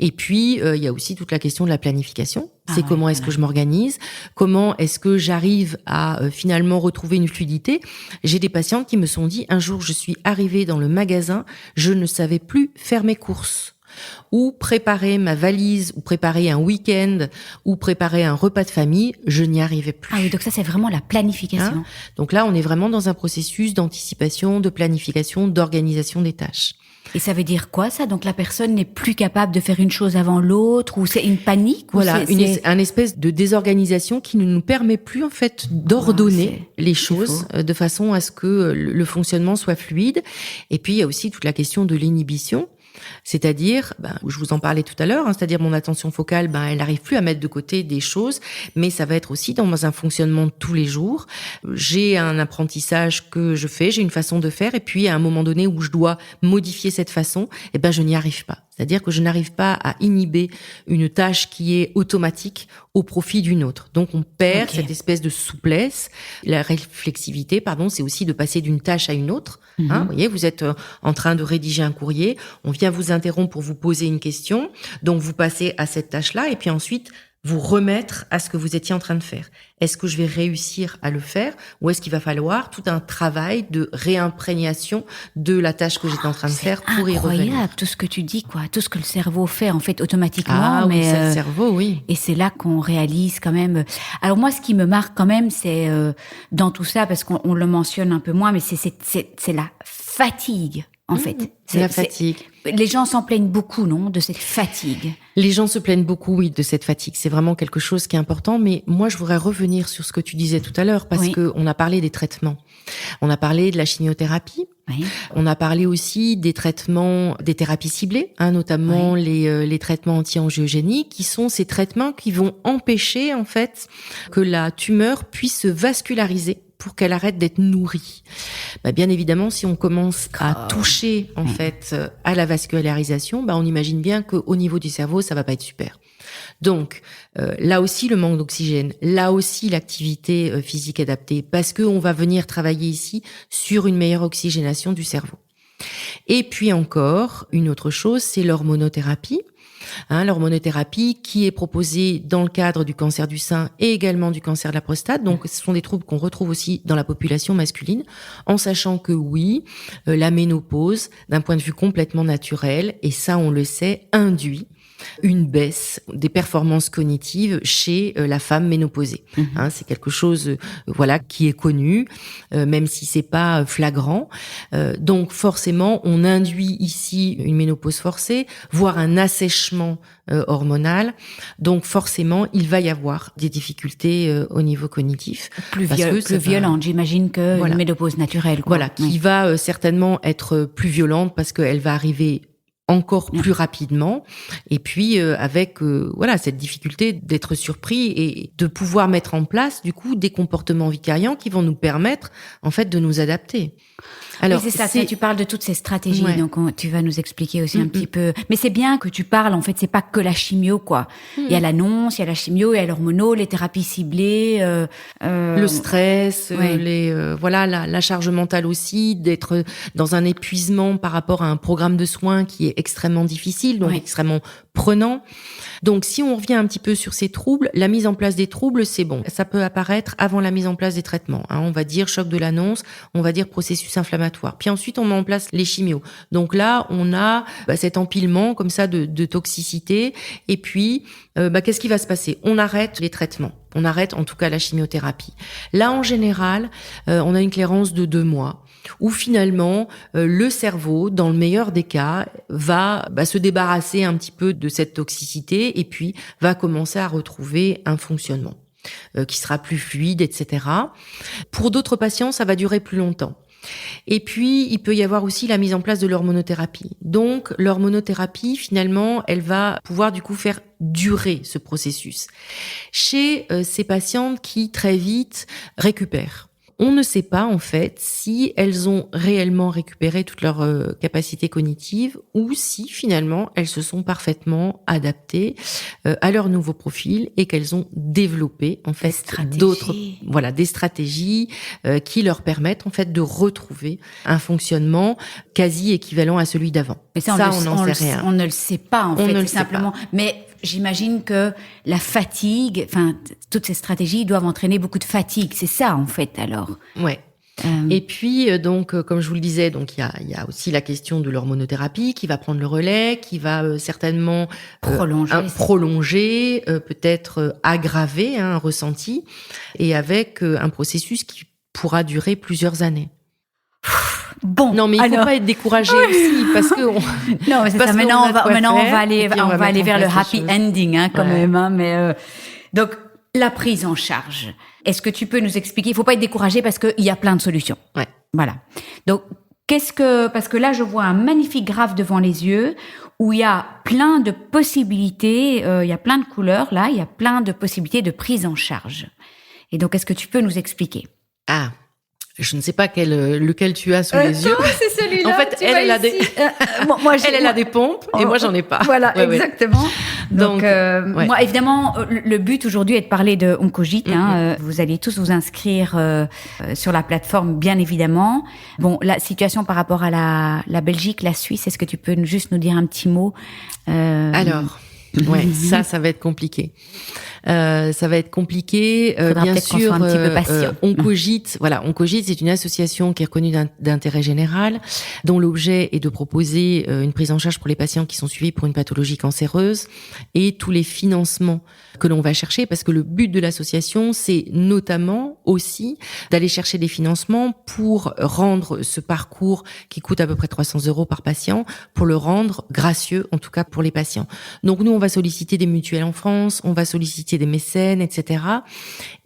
Et puis, il y a aussi toute la question de la planification. C'est comment est-ce que je m'organise, comment est-ce que j'arrive à finalement retrouver une fluidité. J'ai des patients qui me sont dit, un jour, je suis arrivée dans le magasin, je ne savais plus faire mes courses, ou préparer ma valise, ou préparer un week-end, ou préparer un repas de famille, je n'y arrivais plus. Ah oui, donc ça, c'est vraiment la planification. Hein? Donc là, on est vraiment dans un processus d'anticipation, de planification, d'organisation des tâches. Et ça veut dire quoi, ça? Donc la personne n'est plus capable de faire une chose avant l'autre, ou c'est une panique? Voilà, un espèce de désorganisation qui ne nous permet plus en fait d'ordonner les choses de façon à ce que le fonctionnement soit fluide. Et puis il y a aussi toute la question de l'inhibition. C'est-à-dire, je vous en parlais tout à l'heure, c'est-à-dire mon attention focale, elle n'arrive plus à mettre de côté des choses, mais ça va être aussi dans un fonctionnement de tous les jours. J'ai un apprentissage que je fais, j'ai une façon de faire, et puis à un moment donné où je dois modifier cette façon, je n'y arrive pas. C'est-à-dire que je n'arrive pas à inhiber une tâche qui est automatique au profit d'une autre. Donc on perd cette espèce de souplesse. La réflexivité, c'est aussi de passer d'une tâche à une autre. Vous voyez, vous êtes en train de rédiger un courrier, on vient vous interrompre pour vous poser une question, donc vous passez à cette tâche-là, et puis ensuite vous remettre à ce que vous étiez en train de faire. Est-ce que je vais réussir à le faire, ou est-ce qu'il va falloir tout un travail de réimprégnation de la tâche que j'étais en train de faire pour y revenir? C'est incroyable tout ce que tu dis, quoi. Tout ce que le cerveau fait, en fait, automatiquement. Ah mais oui, c'est le cerveau, oui. Et c'est là qu'on réalise quand même. Alors moi, ce qui me marque quand même, c'est dans tout ça, parce qu'on le mentionne un peu moins, mais c'est la fatigue. En fait, c'est la fatigue. Les gens s'en plaignent beaucoup, non, de cette fatigue? Les gens se plaignent beaucoup, oui, de cette fatigue. C'est vraiment quelque chose qui est important. Mais moi, je voudrais revenir sur ce que tu disais tout à l'heure, parce que on a parlé des traitements. On a parlé de la chimiothérapie. Oui. On a parlé aussi des traitements, des thérapies ciblées, notamment les traitements anti-angiogéniques, qui sont ces traitements qui vont empêcher, en fait, que la tumeur puisse se vasculariser pour qu'elle arrête d'être nourrie. Bien évidemment, si on commence à toucher en fait à la vascularisation, on imagine bien qu'au niveau du cerveau, ça va pas être super. Donc là aussi le manque d'oxygène, là aussi l'activité physique adaptée, parce que on va venir travailler ici sur une meilleure oxygénation du cerveau. Et puis encore une autre chose, c'est l'hormonothérapie. L'hormonothérapie qui est proposée dans le cadre du cancer du sein et également du cancer de la prostate. Donc, ce sont des troubles qu'on retrouve aussi dans la population masculine, en sachant que oui, la ménopause, d'un point de vue complètement naturel, et ça on le sait, induit une baisse des performances cognitives chez la femme ménopausée. C'est quelque chose qui est connu, même si c'est pas flagrant. Donc forcément, on induit ici une ménopause forcée, voire un assèchement hormonal. Donc forcément, il va y avoir des difficultés au niveau cognitif. Plus violente, j'imagine, que une ménopause naturelle. Qui va certainement être plus violente parce qu'elle va arriver encore plus rapidement, et puis avec cette difficulté d'être surpris et de pouvoir mettre en place du coup des comportements vicariants qui vont nous permettre en fait de nous adapter. Alors, oui, c'est ça. Tu parles de toutes ces stratégies, donc tu vas nous expliquer aussi un petit peu. Mais c'est bien que tu parles. En fait, c'est pas que la chimio, quoi. Il y a l'annonce, il y a la chimio, il y a l'hormono, les thérapies ciblées, le stress, la charge mentale aussi, d'être dans un épuisement par rapport à un programme de soins qui est extrêmement difficile, donc extrêmement prenant. Donc, si on revient un petit peu sur ces troubles, la mise en place des troubles, c'est bon. Ça peut apparaître avant la mise en place des traitements. On va dire choc de l'annonce, on va dire processus inflammatoire. Puis ensuite, on met en place les chimios. Donc là, on a cet empilement comme ça de toxicité. Et puis, qu'est-ce qui va se passer ? On arrête les traitements. On arrête en tout cas la chimiothérapie. Là, en général, on a une clairance de 2 mois. Où finalement le cerveau, dans le meilleur des cas, va se débarrasser un petit peu de cette toxicité et puis va commencer à retrouver un fonctionnement qui sera plus fluide, etc. Pour d'autres patients, ça va durer plus longtemps. Et puis, il peut y avoir aussi la mise en place de l'hormonothérapie. Donc, l'hormonothérapie, finalement, elle va pouvoir du coup faire durer ce processus. Chez ces patientes qui très vite récupèrent. On ne sait pas, en fait, si elles ont réellement récupéré toute leur capacité cognitive ou si, finalement, elles se sont parfaitement adaptées à leur nouveau profil et qu'elles ont développé, en fait, des stratégies qui leur permettent, en fait, de retrouver un fonctionnement quasi équivalent à celui d'avant. Mais ça on n'en sait rien. On ne le sait pas, en fait, simplement. Mais j'imagine que la fatigue, toutes ces stratégies doivent entraîner beaucoup de fatigue. C'est ça, en fait, alors. Ouais. Et puis, donc, comme je vous le disais, donc il y a aussi la question de l'hormonothérapie qui va prendre le relais, qui va certainement prolonger, peut-être aggraver un ressenti, et avec un processus qui pourra durer plusieurs années. Bon, non, mais il faut pas être découragé aussi, parce que non, mais c'est ça. Maintenant, on va aller vers le happy ending, quand même. Mais donc la prise en charge. Est-ce que tu peux nous expliquer ? Il faut pas être découragé parce qu'il y a plein de solutions. Ouais. Voilà. Donc parce que là, je vois un magnifique graphe devant les yeux où il y a plein de possibilités, il y a plein de couleurs là, il y a plein de possibilités de prise en charge. Et donc, est-ce que tu peux nous expliquer ? Je ne sais pas lequel tu as sous les yeux. C'est celui-là. En fait, elle a des, elle a des pompes et moi, j'en ai pas. Voilà, exactement. Donc, moi, évidemment, le but aujourd'hui est de parler de Oncogite. Vous allez tous vous inscrire sur la plateforme, bien évidemment. Bon, la situation par rapport à la Belgique, la Suisse, est-ce que tu peux juste nous dire un petit mot Alors, ça va être compliqué. Ça va être compliqué. Bien sûr, un petit peu patient. Oncogite, Oncogite, c'est une association qui est reconnue d'intérêt général, dont l'objet est de proposer une prise en charge pour les patients qui sont suivis pour une pathologie cancéreuse et tous les financements que l'on va chercher, parce que le but de l'association, c'est notamment aussi d'aller chercher des financements pour rendre ce parcours qui coûte à peu près 300 € par patient, pour le rendre gracieux, en tout cas pour les patients. Donc nous, on va solliciter des mutuelles en France, on va solliciter des mécènes, etc.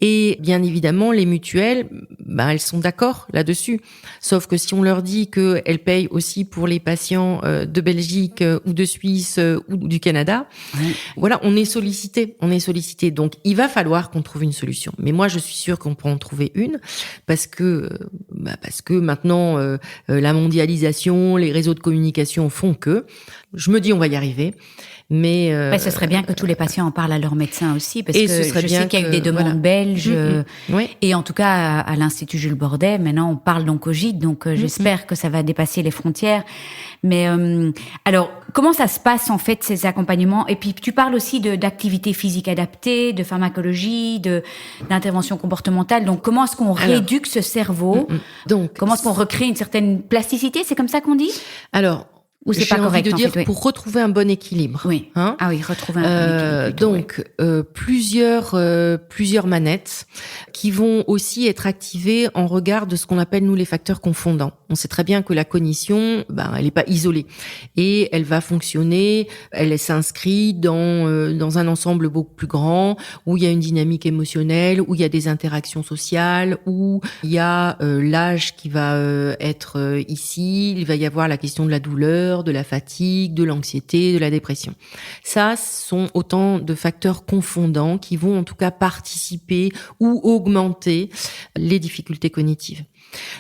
Et bien évidemment, les mutuelles, elles sont d'accord là-dessus. Sauf que si on leur dit qu'elles payent aussi pour les patients de Belgique ou de Suisse ou du Canada, on est sollicité. Donc, il va falloir qu'on trouve une solution. Mais moi, je suis sûre qu'on peut en trouver une parce que maintenant, la mondialisation, les réseaux de communication font que je me dis on va y arriver. Mais ce serait bien que tous les patients en parlent à leur médecin aussi, parce que je sais qu'il y a eu des demandes belges, et en tout cas à l'Institut Jules Bordet, maintenant on parle d'Oncogite, donc j'espère que ça va dépasser les frontières. Mais alors, comment ça se passe en fait ces accompagnements ? Et puis tu parles aussi d'activités physiques adaptées, de pharmacologie, d'intervention comportementale. Donc comment est-ce qu'on rééduque ce cerveau ? Donc comment est-ce qu'on recrée une certaine plasticité ? C'est comme ça qu'on dit ? Alors. Ou c'est pas correct, envie de dire pour retrouver un bon équilibre. Oui. Retrouver un bon équilibre. Donc plusieurs manettes qui vont aussi être activées en regard de ce qu'on appelle nous les facteurs confondants. On sait très bien que la cognition, elle est pas isolée et elle va fonctionner, elle s'inscrit dans un ensemble beaucoup plus grand où il y a une dynamique émotionnelle, où il y a des interactions sociales, où il y a l'âge qui va être ici, il va y avoir la question de la douleur, douleur, de la fatigue, de l'anxiété, de la dépression. Ça, ce sont autant de facteurs confondants qui vont en tout cas participer ou augmenter les difficultés cognitives.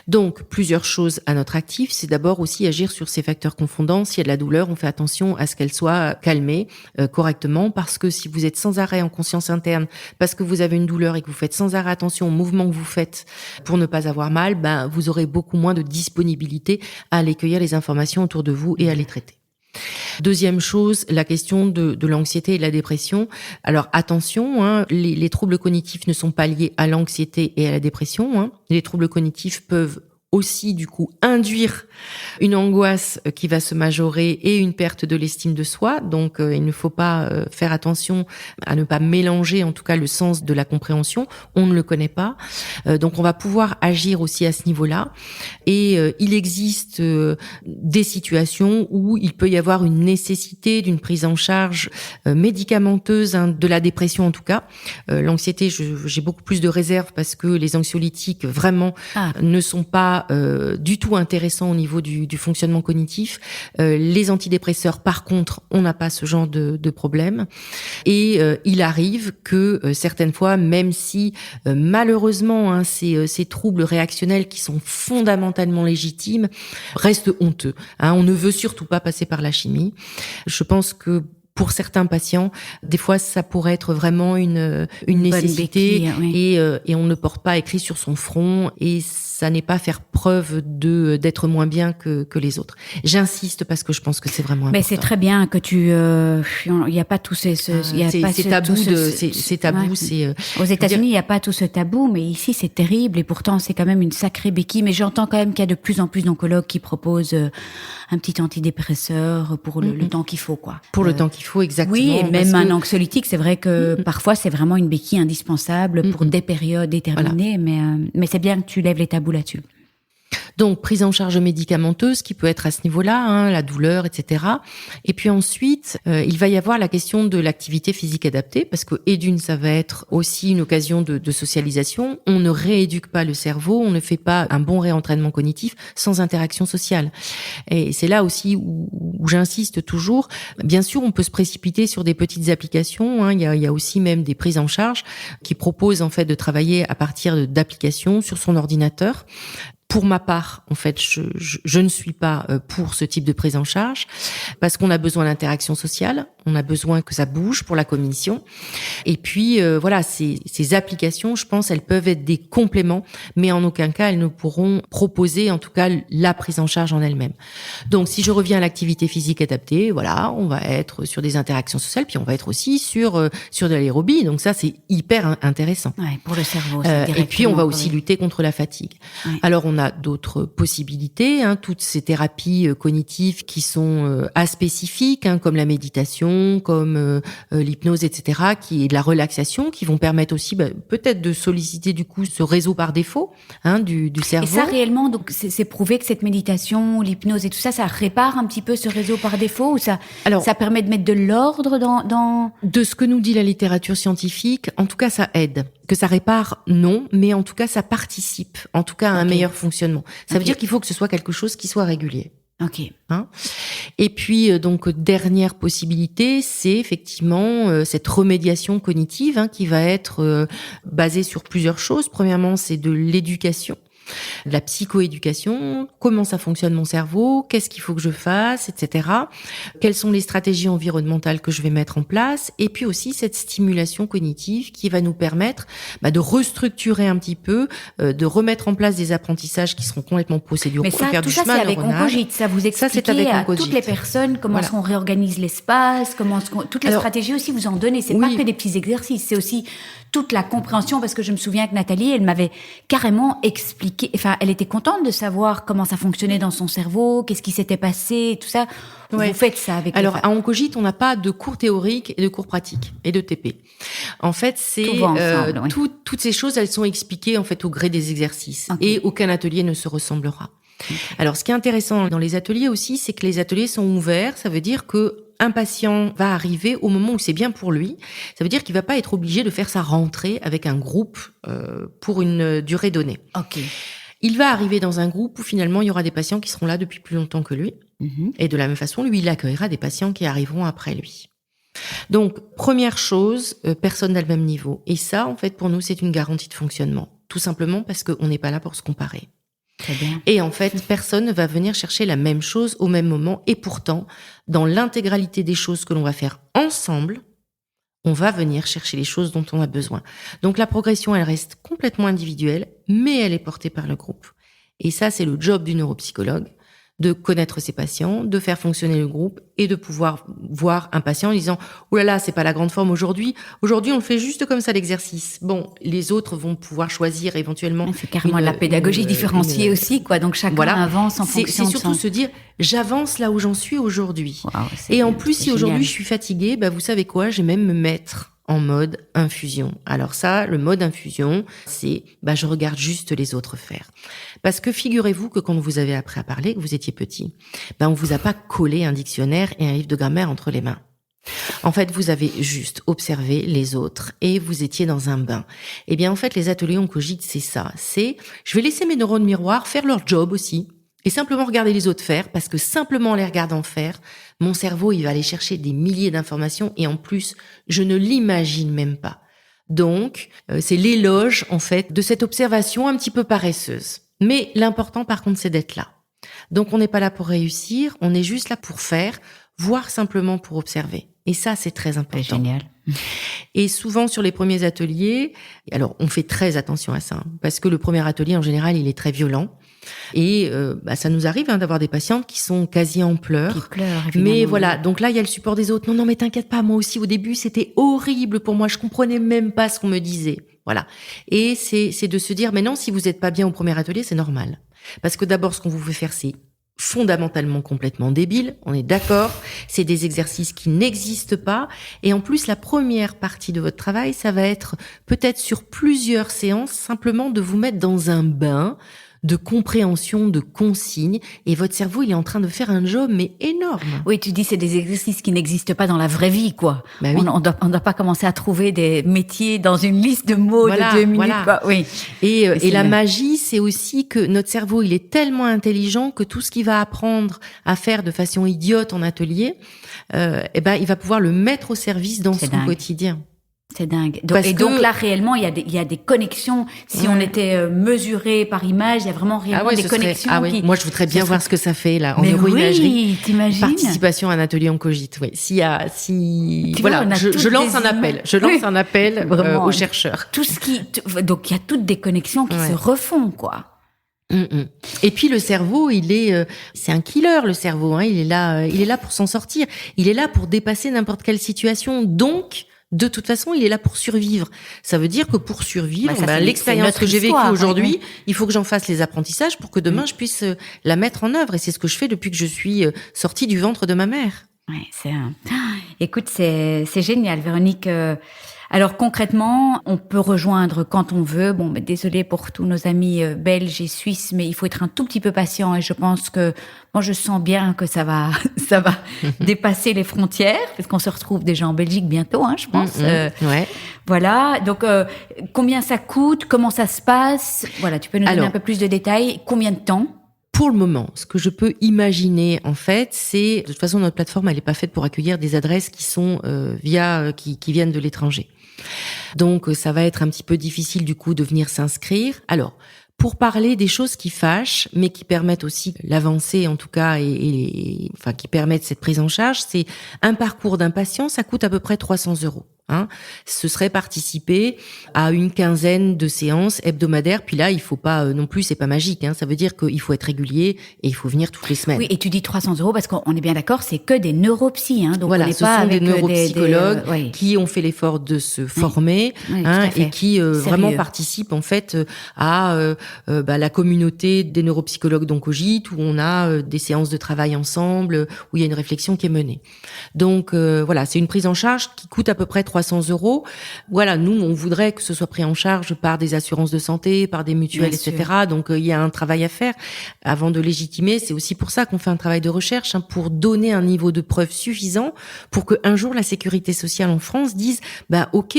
Donc, plusieurs choses à notre actif. C'est d'abord aussi agir sur ces facteurs confondants. S'il y a de la douleur, on fait attention à ce qu'elle soit calmée correctement, parce que si vous êtes sans arrêt en conscience interne, parce que vous avez une douleur et que vous faites sans arrêt attention aux mouvements que vous faites pour ne pas avoir mal, vous aurez beaucoup moins de disponibilité à aller cueillir les informations autour de vous et à les traiter. Deuxième chose, la question de l'anxiété et de la dépression. Alors attention, les troubles cognitifs ne sont pas liés à l'anxiété et à la dépression. Les troubles cognitifs peuvent aussi du coup induire une angoisse qui va se majorer et une perte de l'estime de soi. Donc il ne faut pas faire attention à ne pas mélanger en tout cas le sens de la compréhension. On ne le connaît pas. Donc on va pouvoir agir aussi à ce niveau-là. Et il existe des situations où il peut y avoir une nécessité d'une prise en charge médicamenteuse, de la dépression en tout cas. L'anxiété, j'ai beaucoup plus de réserve parce que les anxiolytiques vraiment ne sont pas du tout intéressant au niveau du fonctionnement cognitif. Les antidépresseurs, par contre, on n'a pas ce genre de problème. Et il arrive que certaines fois, même si malheureusement ces troubles réactionnels qui sont fondamentalement légitimes restent honteux. On ne veut surtout pas passer par la chimie. Je pense que pour certains patients, des fois, ça pourrait être vraiment une nécessité, béquille, oui. Et on ne porte pas écrit sur son front, et ça n'est pas faire preuve d'être moins bien que les autres. J'insiste parce que je pense que c'est vraiment important. Mais c'est très bien que il y a pas tout c'est tabou aux États-Unis, il y a pas tout ce tabou, mais ici c'est terrible, et pourtant c'est quand même une sacrée béquille. Mais j'entends quand même qu'il y a de plus en plus d'oncologues qui proposent un petit antidépresseur pour le temps qu'il faut, quoi. Pour le temps qu'il faut, exactement. Oui, et même un anxiolytique, c'est vrai que parfois c'est vraiment une béquille indispensable pour des périodes déterminées, voilà. Mais c'est bien que tu lèves les tabous là-dessus. Donc, prise en charge médicamenteuse qui peut être à ce niveau-là, la douleur, etc. Et puis ensuite, il va y avoir la question de l'activité physique adaptée, parce que, et d'une, ça va être aussi une occasion de socialisation. On ne rééduque pas le cerveau, on ne fait pas un bon réentraînement cognitif sans interaction sociale. Et c'est là aussi où j'insiste toujours. Bien sûr, on peut se précipiter sur des petites applications. Il y a aussi même des prises en charge qui proposent en fait de travailler à partir d'applications sur son ordinateur. Pour ma part, en fait, je ne suis pas pour ce type de prise en charge, parce qu'on a besoin d'interaction sociale, on a besoin que ça bouge pour la cognition. Et puis, voilà, ces applications, je pense, elles peuvent être des compléments, mais en aucun cas, elles ne pourront proposer, en tout cas, la prise en charge en elle-même. Donc, si je reviens à l'activité physique adaptée, voilà, on va être sur des interactions sociales, puis on va être aussi sur de l'aérobie. Donc ça, c'est hyper intéressant. Ouais, pour le cerveau. Et puis, on va aussi lutter contre la fatigue. Ouais. Alors, on a d'autres possibilités, toutes ces thérapies cognitives qui sont aspécifiques, comme la méditation, comme l'hypnose, etc., qui est de la relaxation, qui vont permettre aussi peut-être de solliciter du coup ce réseau par défaut du cerveau. Et ça réellement, donc c'est prouvé que cette méditation, l'hypnose et tout ça, ça répare un petit peu ce réseau par défaut, ou ça permet de mettre de l'ordre dans... De ce que nous dit la littérature scientifique, en tout cas ça aide. Que ça répare, non, mais en tout cas ça participe, en tout cas à un meilleur fonctionnement. Ça veut dire qu'il faut que ce soit quelque chose qui soit régulier. Ok. Et puis donc dernière possibilité, c'est effectivement cette remédiation cognitive qui va être basée sur plusieurs choses. Premièrement, c'est de l'éducation. De la psychoéducation, comment ça fonctionne mon cerveau, qu'est-ce qu'il faut que je fasse, etc. Quelles sont les stratégies environnementales que je vais mettre en place, et puis aussi cette stimulation cognitive qui va nous permettre de restructurer un petit peu, de remettre en place des apprentissages qui seront complètement procéduraux. Mais ça, tout ça, c'est avec Oncogit. Ça vous expliquez à toutes les personnes comment est-ce qu'on réorganise l'espace, toutes les stratégies aussi vous en donnez. C'est pas que des petits exercices, c'est aussi toute la compréhension, parce que je me souviens que Nathalie, elle m'avait carrément expliqué, enfin, elle était contente de savoir comment ça fonctionnait dans son cerveau, qu'est-ce qui s'était passé, tout ça. Vous faites ça avec Alors, à Oncogit, on n'a pas de cours théoriques et de cours pratiques et de TP. En fait, c'est toutes ces choses, elles sont expliquées en fait au gré des exercices, et aucun atelier ne se ressemblera. Alors, ce qui est intéressant dans les ateliers aussi, c'est que les ateliers sont ouverts. Ça veut dire que un patient va arriver au moment où c'est bien pour lui. Ça veut dire qu'il va pas être obligé de faire sa rentrée avec un groupe pour une durée donnée. Ok. Il va arriver dans un groupe où finalement il y aura des patients qui seront là depuis plus longtemps que lui. Et de la même façon, lui, il accueillera des patients qui arriveront après lui. Donc, première chose, personne n'a le même niveau. Et ça, en fait, pour nous, c'est une garantie de fonctionnement. Tout simplement parce qu'on n'est pas là pour se comparer. Très bien. Et en fait, personne ne va venir chercher la même chose au même moment. Et pourtant, dans l'intégralité des choses que l'on va faire ensemble, on va venir chercher les choses dont on a besoin. Donc la progression, elle reste complètement individuelle, mais elle est portée par le groupe. Et ça, c'est le job du neuropsychologue, de connaître ses patients, de faire fonctionner le groupe et de pouvoir voir un patient en disant « Oh là là, c'est pas la grande forme aujourd'hui. Aujourd'hui, on le fait juste comme ça, l'exercice. » Bon, les autres vont pouvoir choisir éventuellement. C'est carrément de la pédagogie différenciée aussi, quoi. Donc chacun avance en fonction de C'est surtout se dire « J'avance là où j'en suis aujourd'hui. Wow, » Et en plus, si aujourd'hui je suis fatiguée, vous savez quoi, je vais même me mettre en mode infusion. Alors ça, le mode infusion, c'est je regarde juste les autres faire. Parce que figurez-vous que quand vous avez appris à parler, que vous étiez petit, on vous a pas collé un dictionnaire et un livre de grammaire entre les mains. En fait, vous avez juste observé les autres et vous étiez dans un bain. Eh bien, en fait, les ateliers Oncogîte, c'est ça. C'est, je vais laisser mes neurones miroirs faire leur job aussi. Et simplement regarder les autres faire, parce que simplement en les regardant faire, mon cerveau, il va aller chercher des milliers d'informations et en plus, je ne l'imagine même pas. Donc, c'est l'éloge, en fait, de cette observation un petit peu paresseuse. Mais l'important, par contre, c'est d'être là. Donc, on n'est pas là pour réussir, on est juste là pour faire, voire simplement pour observer. Et ça, c'est très important. C'est génial. Et souvent, sur les premiers ateliers, alors, on fait très attention à ça, parce que le premier atelier, en général, il est très violent. Et ça nous arrive d'avoir des patientes qui sont quasi en pleurs. Qui pleurent, évidemment. Mais voilà, donc là, il y a le support des autres. Non, mais t'inquiète pas, moi aussi, au début, c'était horrible pour moi. Je comprenais même pas ce qu'on me disait. Voilà. Et c'est de se dire, mais non, si vous êtes pas bien au premier atelier, c'est normal. Parce que d'abord, ce qu'on vous fait faire, c'est fondamentalement complètement débile, on est d'accord, c'est des exercices qui n'existent pas, et en plus la première partie de votre travail, ça va être peut-être sur plusieurs séances, simplement de vous mettre dans un bain de compréhension, de consignes, et votre cerveau, il est en train de faire un job, mais énorme. Oui, tu dis c'est des exercices qui n'existent pas dans la vraie vie, quoi. Oui. On doit pas commencer à trouver des métiers dans une liste de mots de 2 minutes, quoi. Oui. Et la magie, c'est aussi que notre cerveau, il est tellement intelligent que tout ce qu'il va apprendre à faire de façon idiote en atelier, il va pouvoir le mettre au service dans son quotidien. C'est dingue. Donc là, réellement, il y a des connexions. Si on était mesuré par image, il y a vraiment réellement des connexions. Moi, je voudrais bien voir ce que ça fait, là, en neuroimagerie. Oui, t'imagines. Participation à un atelier Oncogîte, oui. Je lance un appel. Je lance un appel aux chercheurs. Donc, il y a toutes des connexions qui se refont, quoi. Et puis le cerveau, c'est un killer, le cerveau, il est là pour s'en sortir. Il est là pour dépasser n'importe quelle situation. Donc, de toute façon, il est là pour survivre. Ça veut dire que pour survivre, l'expérience que j'ai vécue aujourd'hui, il faut que j'en fasse les apprentissages pour que demain je puisse la mettre en œuvre. Et c'est ce que je fais depuis que je suis sortie du ventre de ma mère. Ouais, écoute, c'est génial, Véronique. Alors concrètement, on peut rejoindre quand on veut. Bon, mais désolé pour tous nos amis belges et suisses, mais il faut être un tout petit peu patient. Et je pense que, moi, je sens bien que ça va dépasser les frontières, parce qu'on se retrouve déjà en Belgique bientôt, je pense. Voilà. Donc, combien ça coûte? Comment ça se passe? Voilà, tu peux nous donner un peu plus de détails. Combien de temps? Pour le moment, ce que je peux imaginer, en fait, c'est, de toute façon, notre plateforme, elle n'est pas faite pour accueillir des adresses qui sont qui viennent de l'étranger. Donc, ça va être un petit peu difficile, du coup, de venir s'inscrire. Alors, pour parler des choses qui fâchent, mais qui permettent aussi l'avancée, en tout cas, et qui permettent cette prise en charge, c'est un parcours d'un patient, ça coûte à peu près 300 €. Ce serait participer à une quinzaine de séances hebdomadaires. Puis là, il faut pas non plus, c'est pas magique. Ça veut dire qu'il faut être régulier et il faut venir toutes les semaines. Oui, et tu dis 300 € parce qu'on est bien d'accord, c'est que des neuropsys. Donc voilà, on ce sont des neuropsychologues qui ont fait l'effort de se former et qui vraiment participent en fait à la communauté des neuropsychologues d'Oncogîte, où on a des séances de travail ensemble, où il y a une réflexion qui est menée. Donc voilà, c'est une prise en charge qui coûte à peu près 300 €. Voilà, nous, on voudrait que ce soit pris en charge par des assurances de santé, par des mutuelles, etc. Donc, il y a un travail à faire avant de légitimer. C'est aussi pour ça qu'on fait un travail de recherche, pour donner un niveau de preuve suffisant pour que un jour la sécurité sociale en France dise, ok,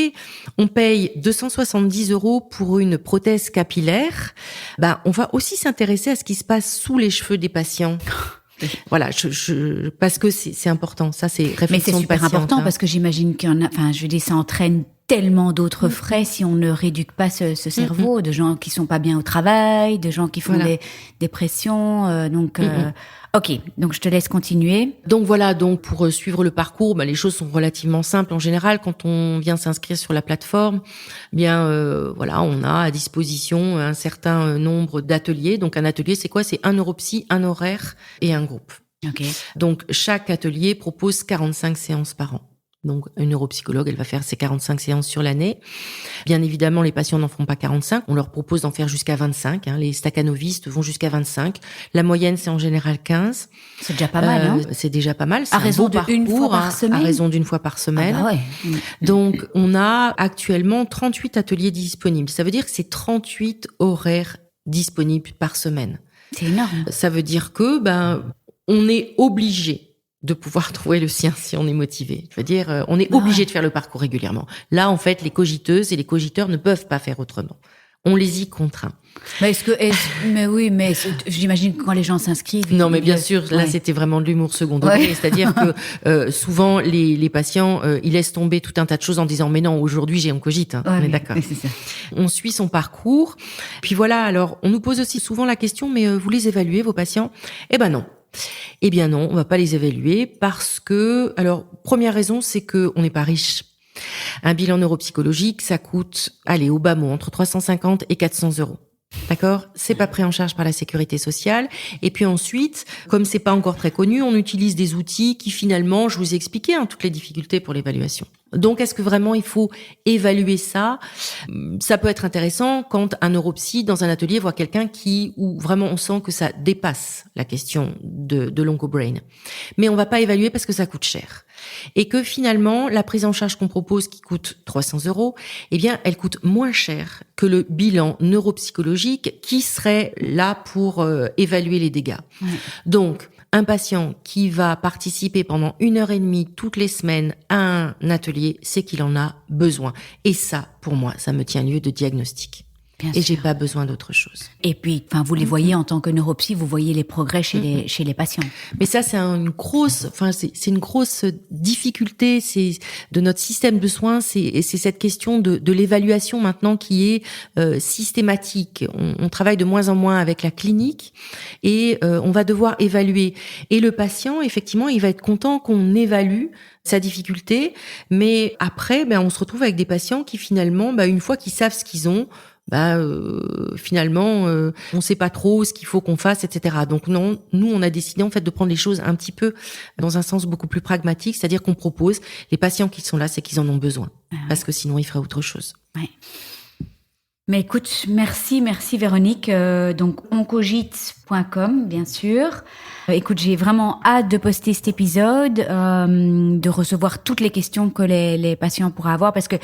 on paye 270 € pour une prothèse capillaire. On va aussi s'intéresser à ce qui se passe sous les cheveux des patients. Voilà, parce que c'est important. Ça, c'est réflexion de Mais c'est super patiente, important parce que j'imagine qu'il y en a, enfin, je veux dire, ça entraîne tellement d'autres frais si on ne réduque pas ce cerveau, de gens qui sont pas bien au travail, de gens qui font des dépressions, ok, donc je te laisse continuer. Donc voilà, donc pour suivre le parcours, les choses sont relativement simples en général. Quand on vient s'inscrire sur la plateforme, voilà, on a à disposition un certain nombre d'ateliers. Donc un atelier, c'est quoi ? C'est un neuropsy, un horaire et un groupe. Okay. Donc chaque atelier propose 45 séances par an. Donc une neuropsychologue, elle va faire ses 45 séances sur l'année. Bien évidemment, les patients n'en font pas 45. On leur propose d'en faire jusqu'à 25. Les staccanovistes vont jusqu'à 25. La moyenne, c'est en général 15. C'est déjà pas mal, C'est déjà pas mal. C'est à raison d'une fois par semaine. À raison d'une fois par semaine. Ah bah ouais. Donc, on a actuellement 38 ateliers disponibles. Ça veut dire que c'est 38 horaires disponibles par semaine. C'est énorme. Ça veut dire que, on est obligé de pouvoir trouver le sien si on est motivé. Je veux dire, on est obligé de faire le parcours régulièrement. Là, en fait, les cogiteuses et les cogiteurs ne peuvent pas faire autrement. On les y contraint. Mais j'imagine que quand les gens s'inscrivent... Non, mais bien sûr, là, c'était vraiment de l'humour second degré. Ouais. C'est-à-dire que souvent, les patients, ils laissent tomber tout un tas de choses en disant « Mais non, aujourd'hui, j'ai oncogite. » On est d'accord. C'est ça. On suit son parcours. Puis voilà, alors, on nous pose aussi souvent la question « Mais vous les évaluez, vos patients ?» Eh ben non. Eh bien non, on va pas les évaluer parce que, alors, première raison, c'est que on n'est pas riche. Un bilan neuropsychologique, ça coûte, au bas mot, entre 350 et 400 €. D'accord ? C'est pas pris en charge par la sécurité sociale. Et puis ensuite, comme c'est pas encore très connu, on utilise des outils qui finalement, je vous ai expliqué, toutes les difficultés pour l'évaluation. Donc, est-ce que vraiment il faut évaluer ça ? Ça peut être intéressant quand un neuropsy dans un atelier voit quelqu'un où vraiment on sent que ça dépasse la question de l'oncobrain. Mais on va pas évaluer parce que ça coûte cher. Et que finalement, la prise en charge qu'on propose qui coûte 300 €, elle coûte moins cher que le bilan neuropsychologique qui serait là pour évaluer les dégâts. Ouais. Donc, un patient qui va participer pendant 1h30 toutes les semaines à un atelier, c'est qu'il en a besoin. Et ça, pour moi, ça me tient lieu de diagnostic. Bien sûr. J'ai pas besoin d'autre chose. Et puis, vous les voyez en tant que neuropsy, vous voyez les progrès chez les patients. Mais ça, c'est une grosse difficulté, c'est de notre système de soins, c'est cette question de l'évaluation maintenant qui est systématique. On travaille de moins en moins avec la clinique et on va devoir évaluer. Et le patient, effectivement, il va être content qu'on évalue sa difficulté, mais après, on se retrouve avec des patients qui finalement, une fois qu'ils savent ce qu'ils ont, finalement, on sait pas trop ce qu'il faut qu'on fasse, etc. Donc non, nous, on a décidé en fait de prendre les choses un petit peu dans un sens beaucoup plus pragmatique, c'est-à-dire qu'on propose les patients qui sont là, c'est qu'ils en ont besoin, parce que sinon ils feraient autre chose. Ouais. Mais écoute, merci Véronique. Donc oncogite.com, bien sûr. Écoute, j'ai vraiment hâte de poster cet épisode, de recevoir toutes les questions que les patients pourraient avoir, parce que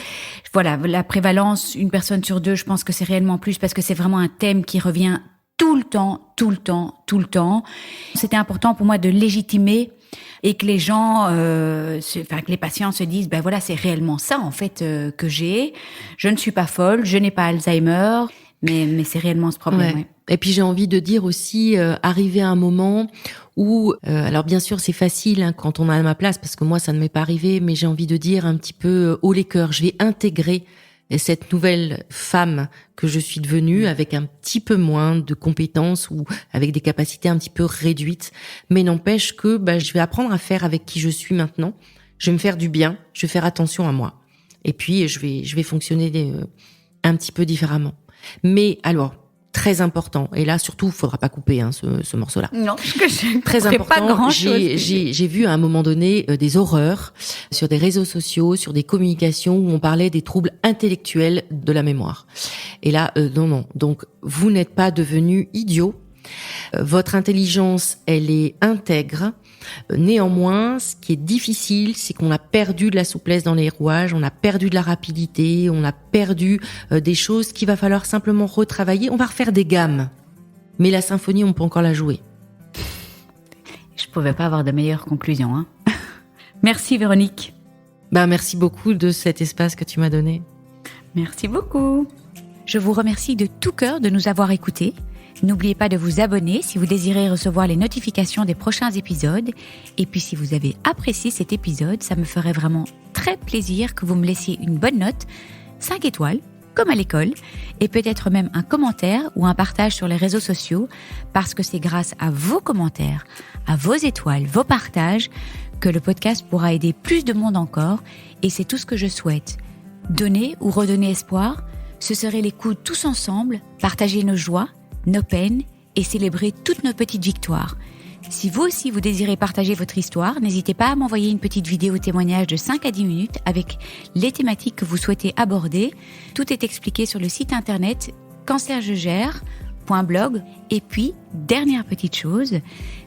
voilà, la prévalence, 1 personne sur 2, je pense que c'est réellement plus, parce que c'est vraiment un thème qui revient tout le temps. C'était important pour moi de légitimer et que les gens, que les patients se disent, voilà, c'est réellement ça en fait que j'ai. Je ne suis pas folle, je n'ai pas Alzheimer, mais c'est réellement ce problème. Ouais. Ouais. Et puis j'ai envie de dire aussi, arriver à un moment où, alors bien sûr c'est facile quand on a ma place, parce que moi ça ne m'est pas arrivé, mais j'ai envie de dire un petit peu haut les cœurs, je vais intégrer cette nouvelle femme que je suis devenue avec un petit peu moins de compétences ou avec des capacités un petit peu réduites, mais n'empêche que je vais apprendre à faire avec qui je suis maintenant. Je vais me faire du bien, je vais faire attention à moi, et puis je vais fonctionner un petit peu différemment. Mais alors, très important, et là surtout, il faudra pas couper ce morceau-là. Non, parce que je très important. Pas grand-chose. J'ai vu à un moment donné des horreurs sur des réseaux sociaux, sur des communications où on parlait des troubles intellectuels de la mémoire. Et là, non. Donc, vous n'êtes pas devenu idiot. Votre intelligence, elle est intègre. Néanmoins, ce qui est difficile, c'est qu'on a perdu de la souplesse dans les rouages, on a perdu de la rapidité, on a perdu des choses qu'il va falloir simplement retravailler. On va refaire des gammes, mais la symphonie, on peut encore la jouer. Je pouvais pas avoir de meilleure conclusion, hein. Merci Véronique. Merci beaucoup de cet espace que tu m'as donné. Merci beaucoup. Je vous remercie de tout cœur de nous avoir écoutés. N'oubliez pas de vous abonner si vous désirez recevoir les notifications des prochains épisodes. Et puis si vous avez apprécié cet épisode, ça me ferait vraiment très plaisir que vous me laissiez une bonne note, 5 étoiles, comme à l'école, et peut-être même un commentaire ou un partage sur les réseaux sociaux, parce que c'est grâce à vos commentaires, à vos étoiles, vos partages, que le podcast pourra aider plus de monde encore, et c'est tout ce que je souhaite. Donner ou redonner espoir, ce serait les coups tous ensemble, partager nos joies, nos peines et célébrer toutes nos petites victoires. Si vous aussi vous désirez partager votre histoire, n'hésitez pas à m'envoyer une petite vidéo témoignage de 5 à 10 minutes avec les thématiques que vous souhaitez aborder. Tout est expliqué sur le site internet cancerjegère.blog. Et puis, dernière petite chose,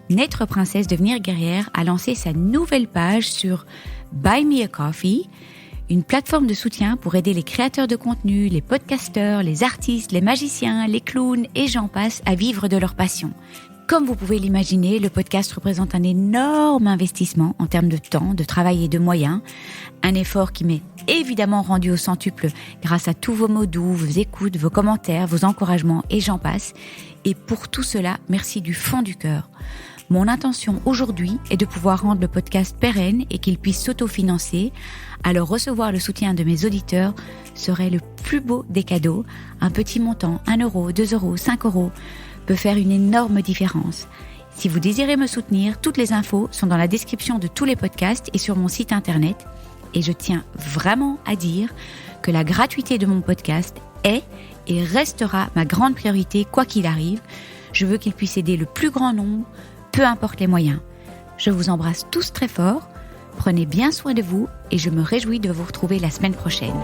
Naître Princesse Devenir Guerrière a lancé sa nouvelle page sur Buy Me a Coffee, une plateforme de soutien pour aider les créateurs de contenu, les podcasteurs, les artistes, les magiciens, les clowns et j'en passe à vivre de leur passion. Comme vous pouvez l'imaginer, le podcast représente un énorme investissement en termes de temps, de travail et de moyens. Un effort qui m'est évidemment rendu au centuple grâce à tous vos mots doux, vos écoutes, vos commentaires, vos encouragements et j'en passe. Et pour tout cela, merci du fond du cœur. Mon intention aujourd'hui est de pouvoir rendre le podcast pérenne et qu'il puisse s'autofinancer. Alors recevoir le soutien de mes auditeurs serait le plus beau des cadeaux. Un petit montant, 1 euro, 2 euros, 5 euros, peut faire une énorme différence. Si vous désirez me soutenir, toutes les infos sont dans la description de tous les podcasts et sur mon site internet. Et je tiens vraiment à dire que la gratuité de mon podcast est et restera ma grande priorité quoi qu'il arrive. Je veux qu'il puisse aider le plus grand nombre, peu importe les moyens. Je vous embrasse tous très fort, prenez bien soin de vous et je me réjouis de vous retrouver la semaine prochaine.